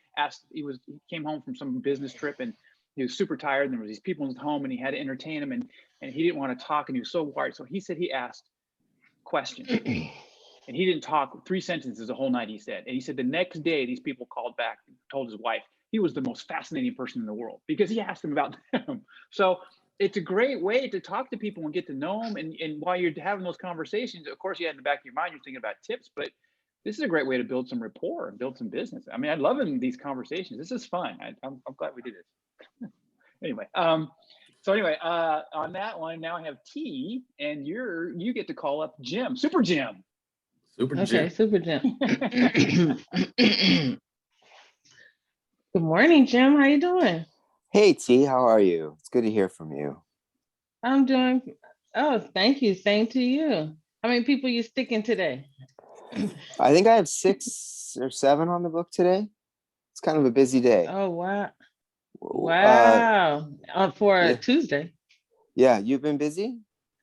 came home from some business trip and he was super tired and there was these people in his home and he had to entertain them and he didn't want to talk and he was so worried. So he said he asked questions and he didn't talk 3 sentences the whole night, he said. And he said the next day these people called back and told his wife he was the most fascinating person in the world because he asked them about them. So it's a great way to talk to people and get to know them. And while you're having those conversations, of course, you had in the back of your mind, you're thinking about tips, but this is a great way to build some rapport and build some business. I mean, I love these conversations. This is fun. I'm glad we did this. Anyway, on that one, now I have T, and you get to call up Jim, Super Jim. Okay, Super Jim. Good morning, Jim. How you doing? Hey T, how are you? It's good to hear from you. I'm doing. Oh, thank you. Same to you. How many people you sticking today? I think I have 6 or 7 on the book today. It's kind of a busy day. Oh wow! Wow. For a Tuesday. Yeah, you've been busy.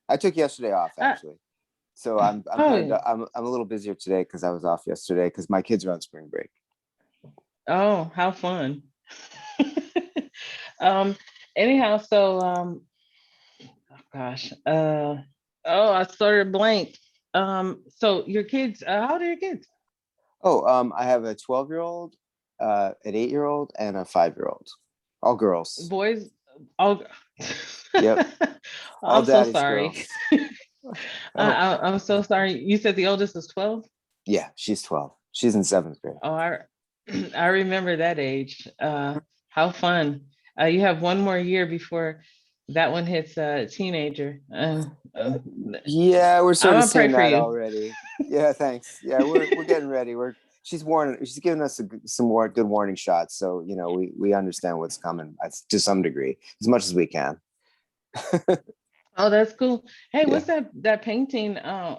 I took yesterday off actually, so I'm a little busier today because I was off yesterday because my kids are on spring break. Oh, how fun! Anyhow, so oh gosh, I started blank. So your kids, how old are your kids? Oh, I have a 12-year-old, an 8-year-old and a 5-year-old, all girls. Boys, oh. Yep. All I'm so daddy's sorry. girls. I'm so sorry. You said the oldest is 12? Yeah, she's 12. She's in 7th grade. Oh, I remember that age. How fun. You have one more year before that one hits a teenager. Yeah, we're sort I'm of gonna pray seeing for that you. already. Yeah, thanks. Yeah, we're getting ready. She's giving us some more good warning shots. So, you know, we understand what's coming to some degree, as much as we can. Oh, that's cool. Hey, Yeah. what's that painting?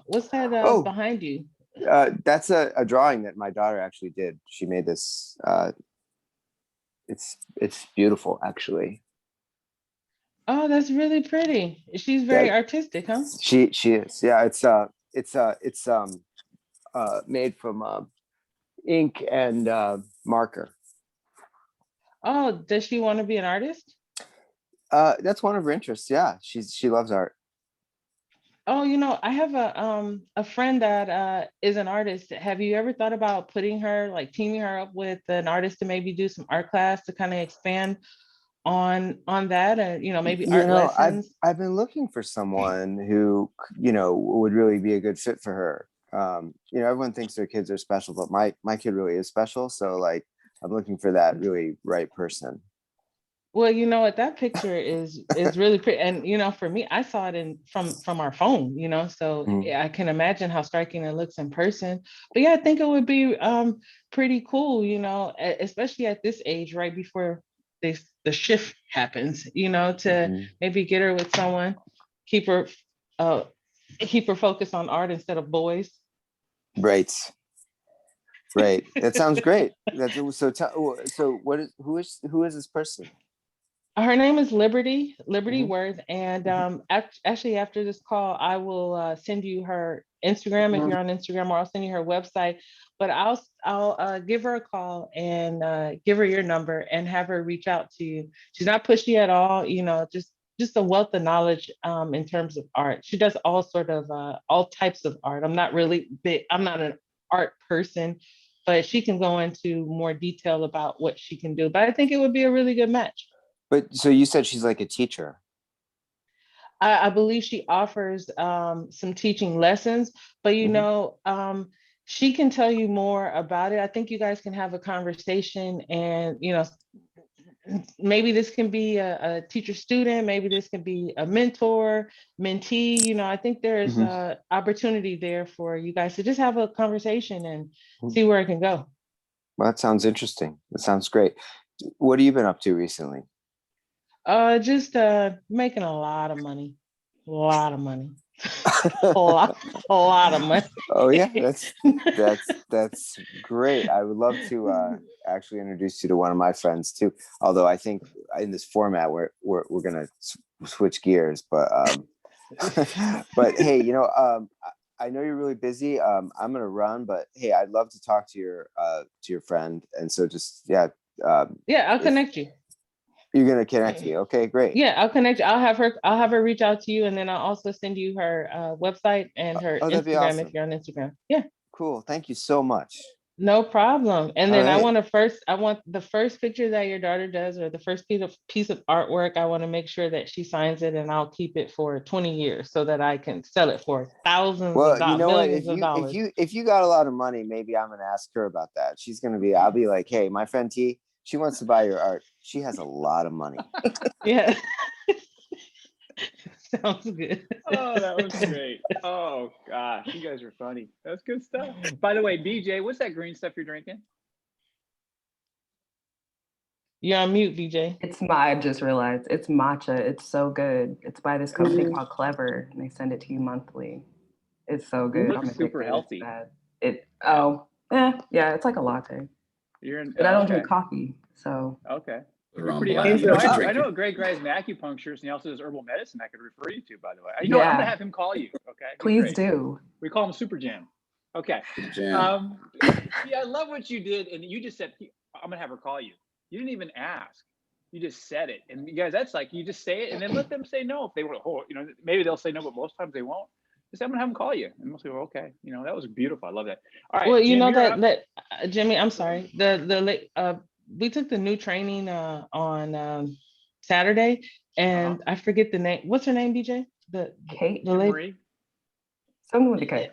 What's that Oh. behind you? That's a drawing that my daughter actually did. She made this. It's beautiful, actually. Oh, that's really pretty. She's very artistic, huh? She is. Yeah, it's made from ink and marker. Oh, does she want to be an artist? That's one of her interests. Yeah, she loves art. Oh, you know, I have a friend that is an artist. Have you ever thought about putting her, like teaming her up with an artist to maybe do some art class to kind of expand on that, and you know, maybe art lessons? I've been looking for someone who, you know, would really be a good fit for her. You know, everyone thinks their kids are special, but my kid really is special. So like, I'm looking for that really right person. Well, you know what, that picture is really pretty, and you know, for me, I saw it from our phone, you know, so yeah, I can imagine how striking it looks in person. But yeah, I think it would be pretty cool, you know, especially at this age, right before the shift happens, you know, to maybe get her with someone, keep her focused on art instead of boys. Right. That sounds great. So who is this person? Her name is Liberty Worth, and actually after this call, I will send you her Instagram if you're on Instagram, or I'll send you her website. But I'll give her a call and give her your number and have her reach out to you. She's not pushy at all, you know, just a wealth of knowledge in terms of art. She does all types of art. I'm not really big. I'm not an art person, but she can go into more detail about what she can do. But I think it would be a really good match. But so you said she's like a teacher. I believe she offers some teaching lessons, but you know, she can tell you more about it. I think you guys can have a conversation, and you know, maybe this can be a teacher student, maybe this can be a mentor, mentee. You know, I think there's opportunity there for you guys to just have a conversation and see where it can go. Well, that sounds interesting. That sounds great. What have you been up to recently? Just making a lot of money. A lot of money. a lot of money. Oh yeah, that's great. I would love to actually introduce you to one of my friends too. Although I think in this format we're gonna switch gears, but but hey, you know, I know you're really busy. I'm gonna run, but hey, I'd love to talk to your friend, and so just yeah, I'll connect you. You're gonna connect me. Okay, great. Yeah, I'll connect you. I'll have her reach out to you, and then I'll also send you her website and her that'd be Instagram awesome. if you're on Instagram. Yeah. Cool. Thank you so much. No problem. And then right. I want the first picture that your daughter does, or the first piece of artwork, I want to make sure that she signs it, and I'll keep it for 20 years so that I can sell it for thousands of dollars, millions of dollars. If you got a lot of money, maybe I'm gonna ask her about that. I'll be like, hey, my friend T, she wants to buy your art. She has a lot of money. Yeah. Sounds good. Oh, that was great. Oh gosh, you guys are funny. That's good stuff. By the way, BJ, what's that green stuff you're drinking? You're on mute, BJ. I just realized it's matcha. It's so good. It's by this company called Clever, and they send it to you monthly. It's so good. It looks super healthy. Yeah, it's like a latte. But I don't drink coffee, so okay. Pretty healthy. I know a great guy's an acupuncturist, and he also does herbal medicine I could refer you to, by the way. I'm gonna have him call you. Okay. Please do. We call him Super Jam. Okay. Jam. Yeah, I love what you did, and you just said I'm gonna have her call you. You didn't even ask. You just said it, and you guys, that's like you just say it, and then let them say no if they want. You know, maybe they'll say no, but most times they won't. Just I'm gonna have them call you. And most people are okay. You know, that was beautiful. I love that. All right, Well, you Jim, know you're up. Jimmy, I'm sorry. We took the new training on Saturday, and I forget the name. What's her name, BJ? Kate, The lady, Marie. someone with a K.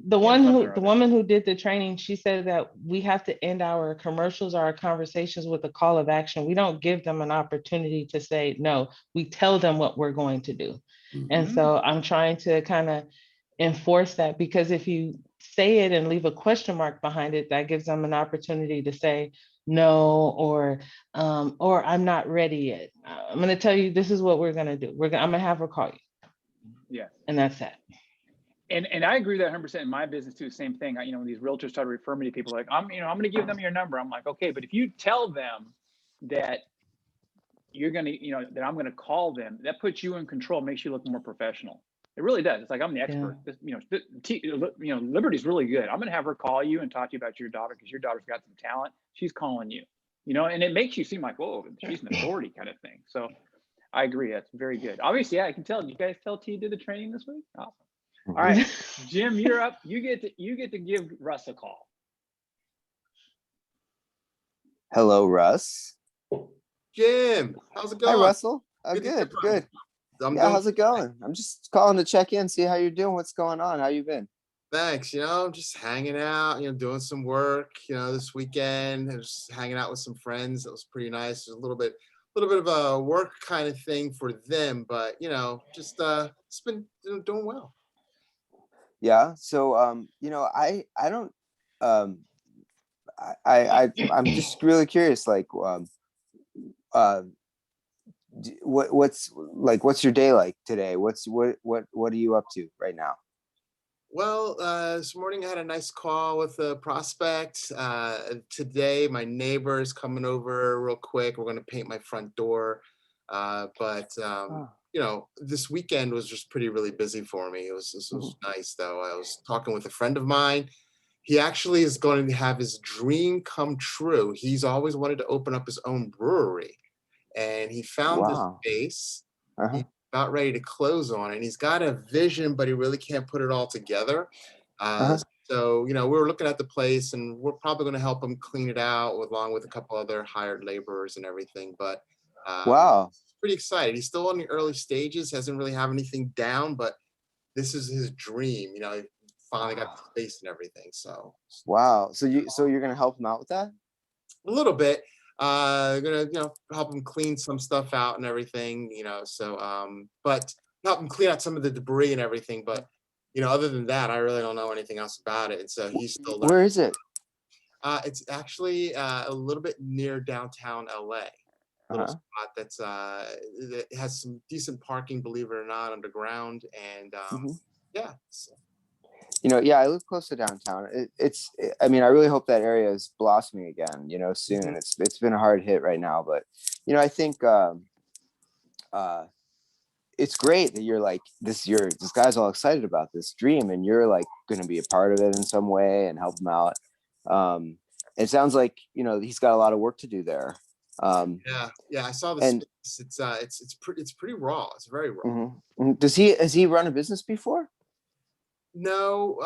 the Yeah, one something who or the other. woman who did the training, she said that we have to end our commercials or our conversations with a call of action. We don't give them an opportunity to say no. We tell them what we're going to do. And Mhm. so I'm trying to kind of enforce that, because if you say it and leave a question mark behind it, that gives them an opportunity to say no, or I'm not ready yet. I'm going to tell you, this is what we're going to do. I'm going to have her call you, Yeah. and that's that. And I agree with that 100% in my business too. Same thing. You know, when these realtors start referring me to people, like I'm going to give them your number. I'm like, okay, but if you tell them that you're going to, that I'm going to call them, that puts you in control, makes you look more professional. It really does. It's like I'm the expert. Liberty's really good. I'm going to have her call you and talk to you about your daughter, because your daughter's got some talent. She's calling you, and it makes you seem like, whoa, she's an authority kind of thing. So I agree. That's very good. Obviously, yeah, I can tell. Did you guys tell T did the training this week? Awesome. All right, Jim, you're up. You get to give Russ a call. Hello, Russ. Jim, how's it Hi, going? Russell. Good to hear Good, from good. you. I'm Yeah, doing how's it going? I'm just calling to check in, see how you're doing, what's going on, how you been? Thanks. Just hanging out, doing some work, this weekend, and just hanging out with some friends. That was pretty nice. There's a little bit of a work kind of thing for them, but just it's been doing well. Yeah. So I don't I'm just really curious, like what's your day like today? What are you up to right now? Well, this morning I had a nice call with a prospect. Today, my neighbor is coming over real quick. We're going to paint my front door. But this weekend was just really busy for me. This was nice, though. I was talking with a friend of mine. He actually is going to have his dream come true. He's always wanted to open up his own brewery, and he found this space. He's about ready to close on it. And he's got a vision, but he really can't put it all together. So, we were looking at the place, and we're probably going to help him clean it out along with a couple other hired laborers and everything. But pretty excited. He's still in the early stages, hasn't really have anything down, but this is his dream. He finally got the space and everything. So So you're gonna help him out with that? A little bit. Gonna help him clean some stuff out and everything. But help him clean out some of the debris and everything. But other than that, I really don't know anything else about it. And so he's still learning. Where is it? It's actually a little bit near downtown LA. Little spot that has some decent parking, believe it or not, underground. And yeah. So. I live close to downtown. I really hope that area is blossoming again, soon. It's been a hard hit right now, but I think it's great that you're like this guy's all excited about this dream, and you're like going to be a part of it in some way and help him out. It sounds like he's got a lot of work to do there. Yeah, I saw this. It's pretty raw. It's very raw. Has he run a business before? No,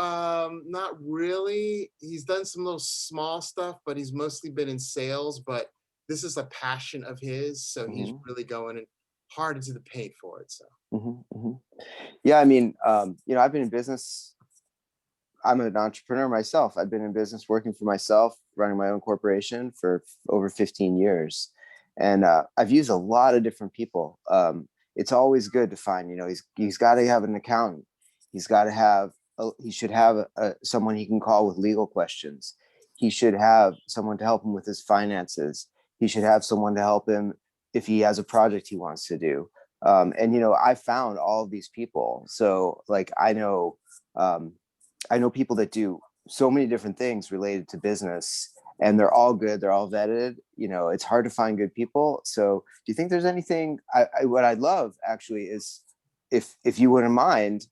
not really. He's done some little small stuff, but he's mostly been in sales. But this is a passion of his, so he's really going hard into the paint for it. So. Yeah, I've been in business. I'm an entrepreneur myself. I've been in business working for myself, running my own corporation for over 15 years. And I've used a lot of different people. It's always good to find, he's got to have an accountant. He's got to have, he should have someone he can call with legal questions. He should have someone to help him with his finances. He should have someone to help him if he has a project he wants to do. I found all of these people. So like, I know people that do so many different things related to business, and they're all good. They're all vetted. It's hard to find good people. So do you think there's anything, what I'd love actually is if you wouldn't mind,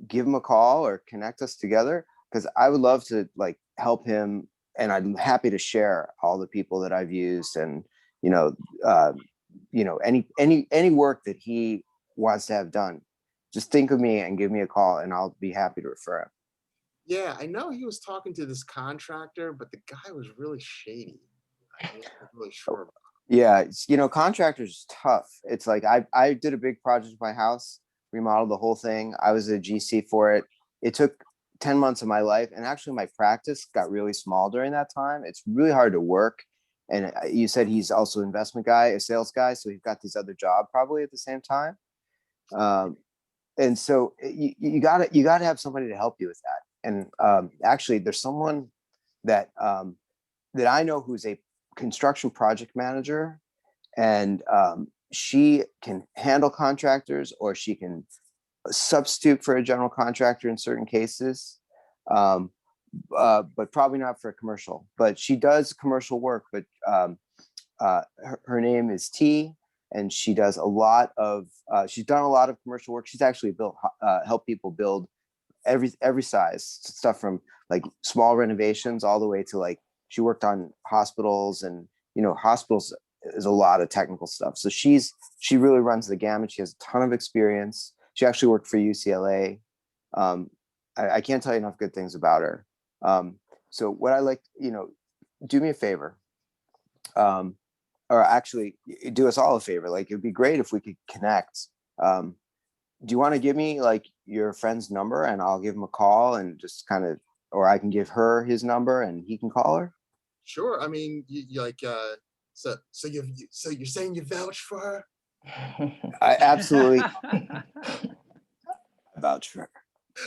give him a call or connect us together, because I would love to like help him. And I'm happy to share all the people that I've used, and, any work that he wants to have done. just think of me and give me a call, and I'll be happy to refer him. Yeah, I know he was talking to this contractor, but the guy was really shady. I wasn't really sure about. Yeah, contractors is tough. It's like I did a big project with my house, remodeled the whole thing. I was a GC for it. It took 10 months of my life, and actually my practice got really small during that time. It's really hard to work. And you said he's also an investment guy, a sales guy, so he's got this other job probably at the same time. And so you gotta have somebody to help you with that. And actually, there's someone that that I know who's a construction project manager, and she can handle contractors, or she can substitute for a general contractor in certain cases, but probably not for a commercial. But she does commercial work. But her name is T, and she does a lot of. She's done a lot of commercial work. She's actually helped people build every size stuff, from like small renovations all the way to like, she worked on hospitals, and hospitals is a lot of technical stuff. So she really runs the gamut. She has a ton of experience. She actually worked for UCLA. I can't tell you enough good things about her. So what I like, do me a favor, or actually do us all a favor. Like, it'd be great if we could connect. Do you want to give me like your friend's number, and I'll give him a call, and just kind of, or I can give her his number and he can call her? Sure. I mean, you like, so you're saying you vouch for her? I absolutely vouch for her.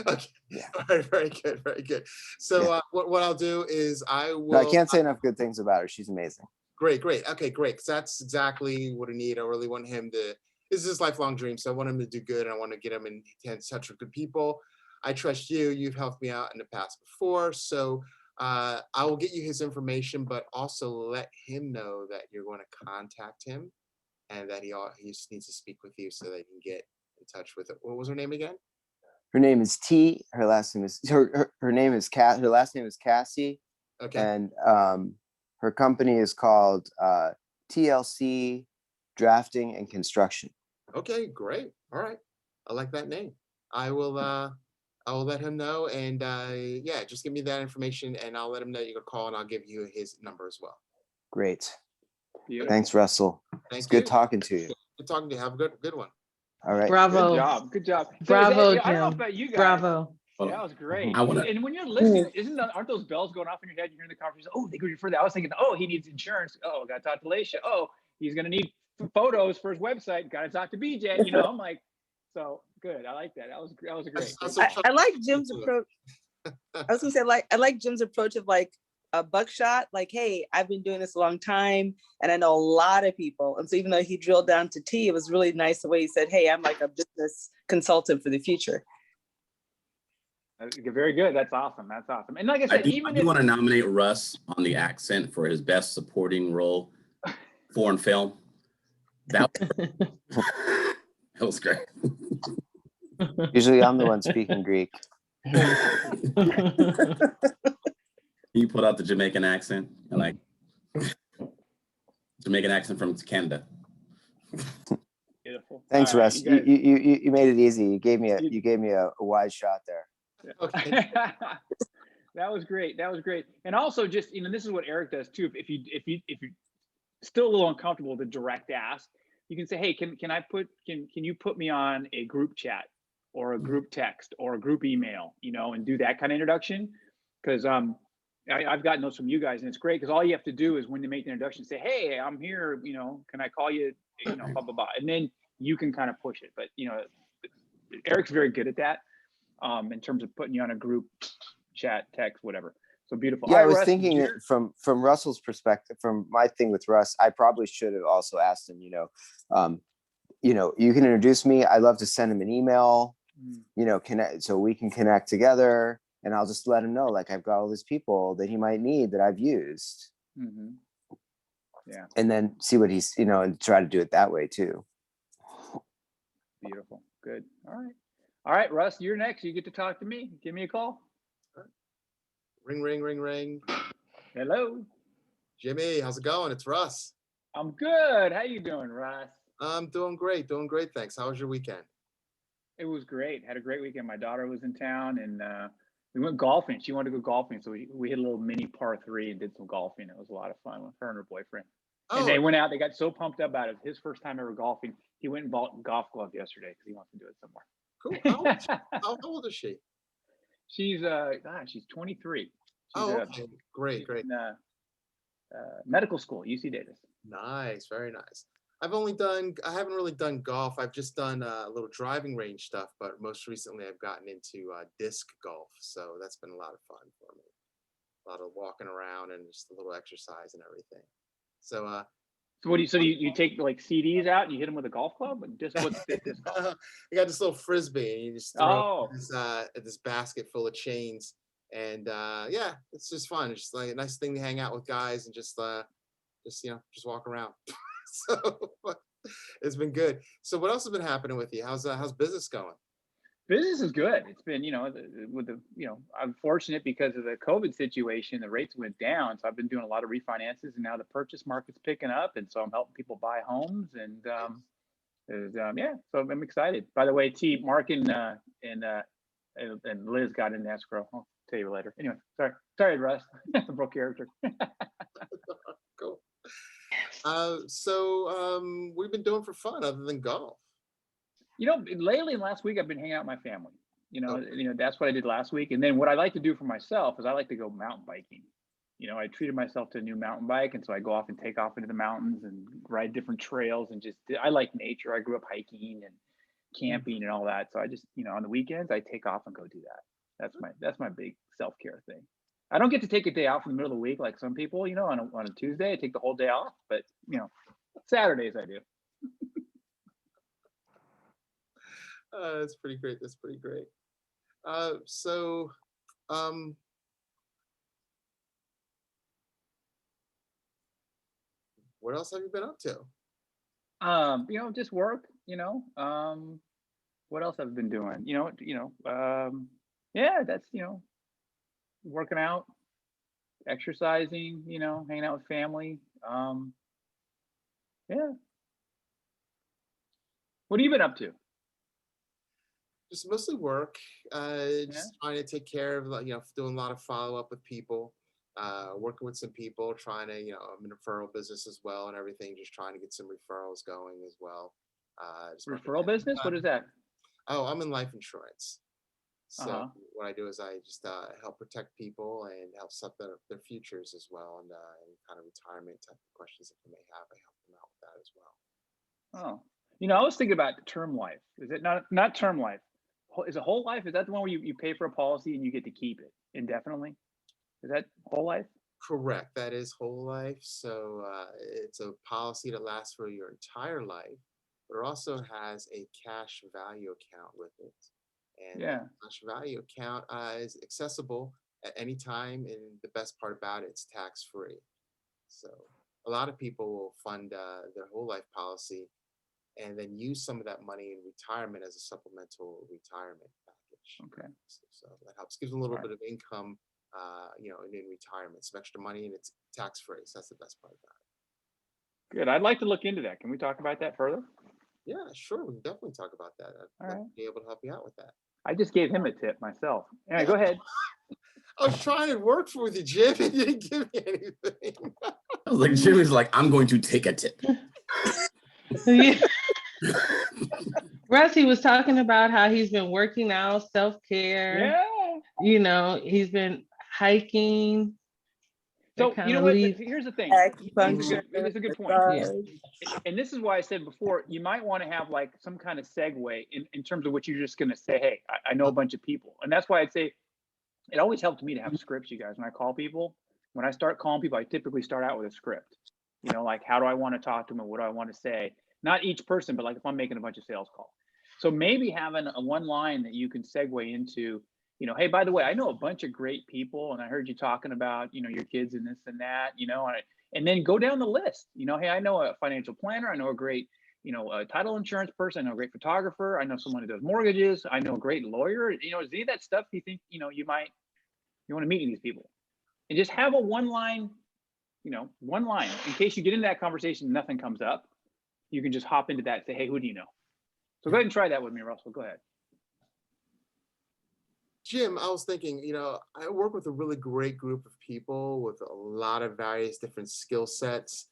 Okay. Yeah. All right. Very good. Very good. So Yeah. what I'll do is I will. No, I can't say enough good things about her. She's amazing. Great. Okay, great. 'Cause that's exactly what I need. I really want him to. This is his lifelong dream, so I want him to do good. And I want to get him in touch with good people. I trust you. You've helped me out in the past before, so I will get you his information, but also let him know that you're going to contact him, and that he just needs to speak with you so they can get in touch with it. What was her name again? Her name is T. Her last name is her name is Cat. Her last name is Cassie. Okay. And her company is called TLC Drafting and Construction. Okay, great. All right. I like that name. I will let him know, and yeah, just give me that information, and I'll let him know you're gonna call, and I'll give you his number as well. Great. Beautiful. Thanks, Russell. Thank It's you. good talking to you. Good talking to you. Have a good one. All right. Bravo. Good job. So Bravo, I don't know Jim. about you guys. Bravo. Yeah, that was great. I wanna- And when you're listening, aren't those bells going off in your head? You're hearing the conversation. Oh, they go further. I was thinking, oh, he needs insurance. Oh, got to talk to Laisha. Oh, he's gonna need photos for his website. Got to talk to BJ. I'm like, so good. I like that. That was great. I like Jim's approach. I was gonna say, I like Jim's approach of like a buckshot. Like, hey, I've been doing this a long time, and I know a lot of people. And so even though he drilled down to T, it was really nice the way he said, hey, I'm like a business consultant for the future. Very good. That's awesome. And like I said, I do want to nominate Russ on the accent for his best supporting role, foreign film. That was great. Usually I'm the one speaking Greek. You put out the Jamaican accent, and like Jamaican accent from Canada. Beautiful. Thanks, All right, Russ. you guys- You made it easy. You gave me a wide shot there. Okay. That was great. And also, just this is what Erik does too. If you're still a little uncomfortable with the direct ask, you can say, hey, can you put me on a group chat or a group text or a group email, and do that kind of introduction. Because I've gotten those from you guys, and it's great because all you have to do is when they make the introduction, say, hey, I'm here, can I call you, blah, blah, blah. And then you can kind of push it. But, Erik's very good at that. In terms of putting you on a group chat, text, whatever. So beautiful. Yeah, All I was Russ, thinking that from Russell's perspective, from my thing with Russ, I probably should have also asked him, you can introduce me. I love to send him an email, connect, so we can connect together, and I'll just let him know, like, I've got all these people that he might need that I've used. Mm-hmm. Yeah. And then see what he's, and try to do it that way too. Beautiful. Good. All right, Russ, you're next. You get to talk to me. Give me a call. Ring, ring, ring, ring. Hello. Jimmy, how's it going? It's Russ. I'm good. How you doing, Russ? I'm doing great. Thanks. How was your weekend? It was great. Had a great weekend. My daughter was in town, and we went golfing. She wanted to go golfing, so we hit a little mini par 3 and did some golfing. It was a lot of fun with her and her boyfriend. And they Oh, went out. They got so pumped up about it. His first time ever golfing. He went and bought a golf glove yesterday because he wants to do it somewhere. cool. How old is she? She's she's 23. She's, Oh, okay. Great, she's great. in medical school, UC Davis. Nice, very nice. I haven't really done golf. I've just done a little driving range stuff, but most recently I've gotten into disc golf. So that's been a lot of fun for me. A lot of walking around and just a little exercise and everything. So So what do you? So you take like CDs out and you hit them with a golf club, and just what's disc golf? you got this little frisbee and you just throw Oh, this basket full of chains. And yeah, it's just fun. It's just like a nice thing to hang out with guys and just just walk around. So it's been good. So what else has been happening with you? How's business going? business is good. It's been, I'm fortunate because of the COVID situation, the rates went down. So I've been doing a lot of refinances, and now the purchase market's picking up. And so I'm helping people buy homes, and yeah, so I'm excited. By the way, Mark and Liz got in escrow. I'll tell you later. Anyway, sorry, Russ. Broke character. Cool. So what have you been doing for fun other than golf? Lately, last week, I've been hanging out with my family. Okay. That's what I did last week. And then what I like to do for myself is I like to go mountain biking. I treated myself to a new mountain bike, and so I go off and take off into the mountains and ride different trails, and I like nature. I grew up hiking and camping and all that. So I just, on the weekends, I take off and go do that. That's my big self-care thing. I don't get to take a day off in the middle of the week like some people, on a Tuesday, I take the whole day off, but Saturdays I do. That's pretty great. So what else have you been up to? Just work, what else I've been doing? Yeah, that's, working out, exercising, hanging out with family. Yeah. What have you been up to? Just mostly work. Just trying to take care of, doing a lot of follow up with people, working with some people, trying to, I'm in a referral business as well and everything, just trying to get some referrals going as well. Referral business? What is that? Oh, I'm in life insurance. So Uh-huh. what I do is I just help protect people and help set their futures as well, and kind of retirement type of questions that they may have. I help them out with that as well. Oh, I was thinking about term life. Is it not term life? Is it whole life? Is that the one where you pay for a policy and you get to keep it indefinitely? Is that whole life? Correct. That is whole life. So it's a policy that lasts for your entire life, but it also has a cash value account with it. And Yeah. that cash value account is accessible at any time. And the best part about it, it's tax free. So a lot of people will fund their whole life policy and then use some of that money in retirement as a supplemental retirement package. Okay. So that helps, gives them a little All right. bit of income, in retirement, some extra money, and it's tax free. So that's the best part about it. Good. I'd like to look into that. Can we talk about that further? Yeah, sure. We can definitely talk about that. I'd All like right. to be able to help you out with that. I just gave him a tip myself. Anyway, go ahead. I was trying to work with you, Jim. You didn't give me anything. I was like, Jimmy's like, I'm going to take a tip. Yeah. Russ, he was talking about how he's been working out, self-care. Yeah. He's been hiking. So That you know kinda what? leaves- Here's the thing. Acupuncture, It's a good point. massage. And this is why I said before, you might want to have like some kind of segue in terms of what you're just going to say. Hey, I know a bunch of people. And that's why I'd say it always helped me to have scripts, you guys. When I call people, when I start calling people, I typically start out with a script. Like how do I want to talk to them and what do I want to say? Not each person, but like if I'm making a bunch of sales calls. So maybe having a one line that you can segue into, hey, by the way, I know a bunch of great people and I heard you talking about, your kids and this and that, and then go down the list. Hey, I know a financial planner. I know a great, a title insurance person. I know a great photographer. I know someone who does mortgages. I know a great lawyer. Is any of that stuff you think, you want to meet with these people? And just have a one line in case you get into that conversation and nothing comes up. You can just hop into that and say, hey, who do you know? So go ahead and try that with me, Russell. Go ahead. Jim, I was thinking, I work with a really great group of people with a lot of various different skill sets.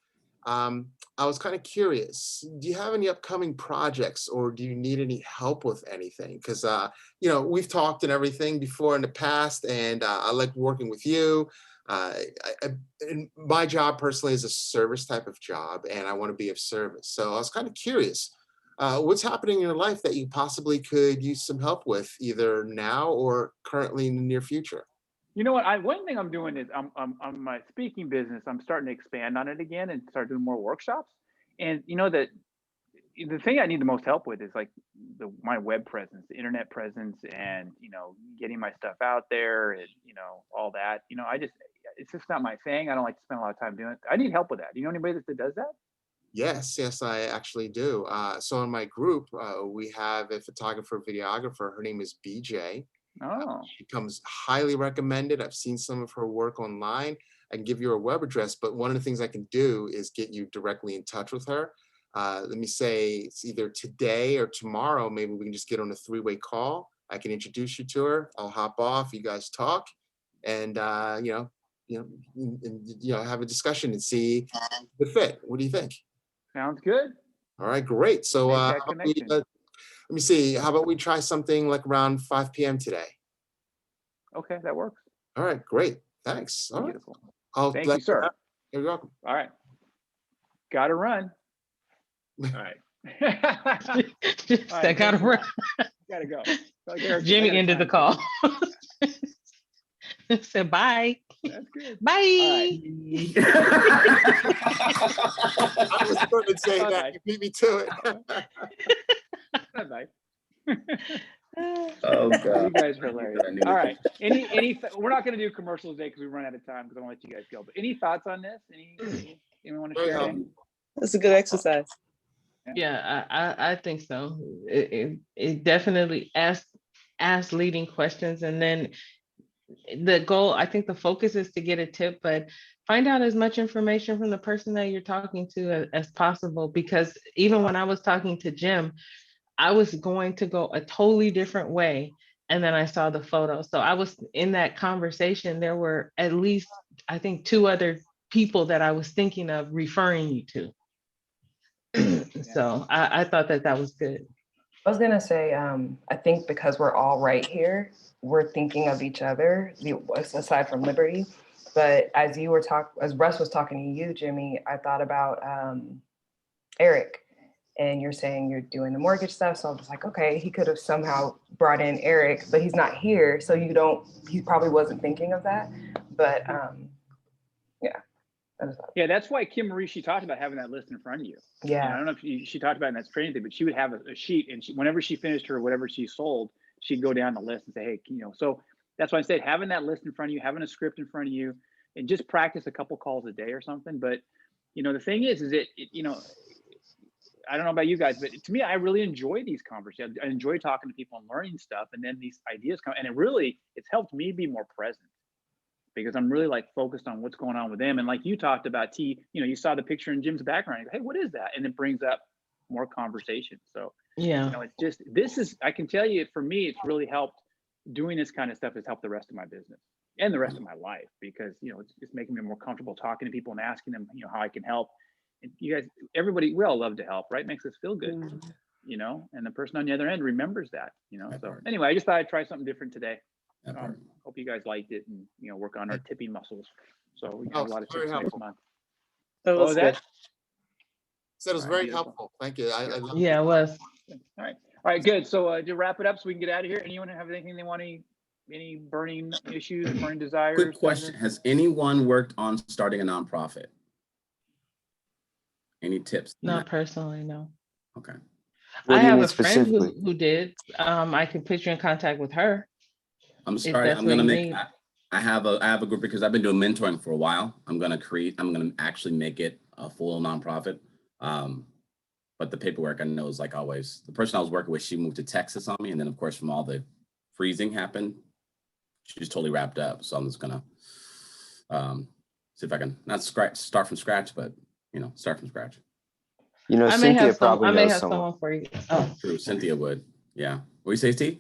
I was kind of curious, do you have any upcoming projects or do you need any help with anything? Because, we've talked and everything before in the past, and I like working with you. And my job personally is a service type of job, and I want to be of service. So I was kind of curious, what's happening in your life that you possibly could use some help with, either now or currently in the near future? You know what? One thing I'm doing is I'm my speaking business. I'm starting to expand on it again and start doing more workshops. And that the thing I need the most help with is like my web presence, the internet presence, and getting my stuff out there, and all that. It's just not my thing. I don't like to spend a lot of time doing it. I need help with that. Do you know anybody that does that? Yes, I actually do. So in my group, we have a photographer, videographer. Her name is BJ. Oh, She comes highly recommended. I've seen some of her work online. I can give you her web address, but one of the things I can do is get you directly in touch with her. Let me say it's either today or tomorrow. Maybe we can just get on a 3-way call. I can introduce you to her. I'll hop off. You guys talk, and have a discussion and see the fit. What do you think? sounds good. All right, great. So Make how that about we, connection. let me see. How about we try something like around 5 p.m. today? Okay, that works. All right, great. Thanks. All right. Beautiful. I'll Thank let you, sir. know. You're welcome. All right. Got to run. All right. Just All right, I gotta run. Gotta go. Like Erik said, I Jimmy got ended the time. call. Said bye. That's good. Bye. I was going to say Bye-bye. that. You beat me to it. Bye-bye. Oh You God. guys are hilarious. I knew All it. right. We're not going to do commercials today because we run out of time, because I want to let you guys go. But any thoughts on this? Anyone want to share anything? That's a good exercise. Yeah, I think so. It definitely ask leading questions, and then the goal, I think the focus is to get a tip, but find out as much information from the person that you're talking to as possible. Because even when I was talking to Jim, I was going to go a totally different way. And then I saw the photo. So I was in that conversation. There were at least, I think, 2 other people that I was thinking of referring you to. So I thought that was good. I was gonna say, I think because we're all right here, we're thinking of each other, aside from Liberty. But as Russ was talking to you, Jimmy, I thought about Erik, and you're saying you're doing the mortgage stuff. So I was like, okay, he could have somehow brought in Erik, but he's not here, so he probably wasn't thinking of that. But yeah. Yeah, that's why Kim Marie, she talked about having that list in front of you. Yeah. And I don't know if she talked about it in that training thing, but she would have a sheet, and whenever she finished her whatever she sold, she'd go down the list and say, hey, so that's why I said having that list in front of you, having a script in front of you, and just practice a couple calls a day or something. But the thing is I don't know about you guys, but to me, I really enjoy these conversations. I enjoy talking to people and learning stuff, and then these ideas come, and it's helped me be more present, because I'm really like focused on what's going on with them. And like you talked about, you saw the picture in Jim's background. You go, hey, what is that? And it brings up more conversation. So Yeah. it's just, I can tell you, for me, it's really helped. Doing this kind of stuff has helped the rest of my business and the rest of my life, because it's making me more comfortable talking to people and asking them how I can help. And you guys, everybody, we all love to help, right? Makes us feel good. And the person on the other end remembers that. So anyway, I just thought I'd try something different today. Hope you guys liked it, and work on our tipping muscles, so we have a lot of tips next month. That was good. Said it was very helpful. Thank you. I love Yeah, it was. All right, good. So to wrap it up, so we can get out of here. Anyone have anything they want to? Any burning issues, burning desires? Quick question: has anyone worked on starting a nonprofit? Any tips? Not personally, no. Okay. What I do you have mean a friend specifically? who did. I can put you in contact with her. I'm sorry. that's I'm what gonna you make. need. I have a group, because I've been doing mentoring for a while. I'm gonna actually make it a full nonprofit. But the paperwork, I know, is like always. The person I was working with, she moved to Texas on me, and then of course, from all the freezing happened, she's totally wrapped up. So I'm just gonna see if I can not start from scratch, but start from scratch. I may Cynthia have probably knows someone. someone for you. Oh, True, Cynthia would. Yeah. What do you say, Steve?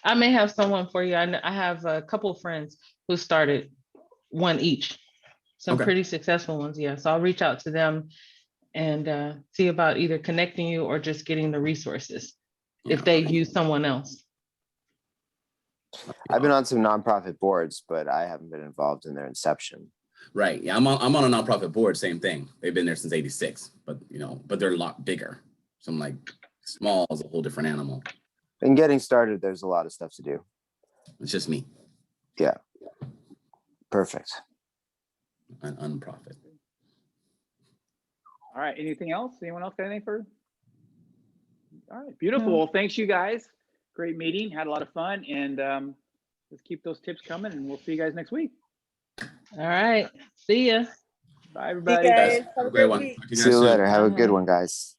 I may have someone for you. I have a couple of friends who started one each. Some Okay. pretty successful ones, yeah. So I'll reach out to them and see about either connecting you or just getting the resources if they use someone else. I've been on some nonprofit boards, but I haven't been involved in their inception. Right. Yeah, I'm on a nonprofit board. Same thing. They've been there since '86, but but they're a lot bigger. So I'm like, small is a whole different animal. In getting started, there's a lot of stuff to do. It's just me, Yeah. Perfect. an unprofit. All right. Anything else? Anyone else got anything for? All right. Beautiful. No. Well, thanks you guys. Great meeting. Had a lot of fun, and let's keep those tips coming, and we'll see you guys next week. All right. See ya. Bye, You everybody. guys have a great one. week. Talk to you See guys you soon. later. Have a good Bye. one, guys.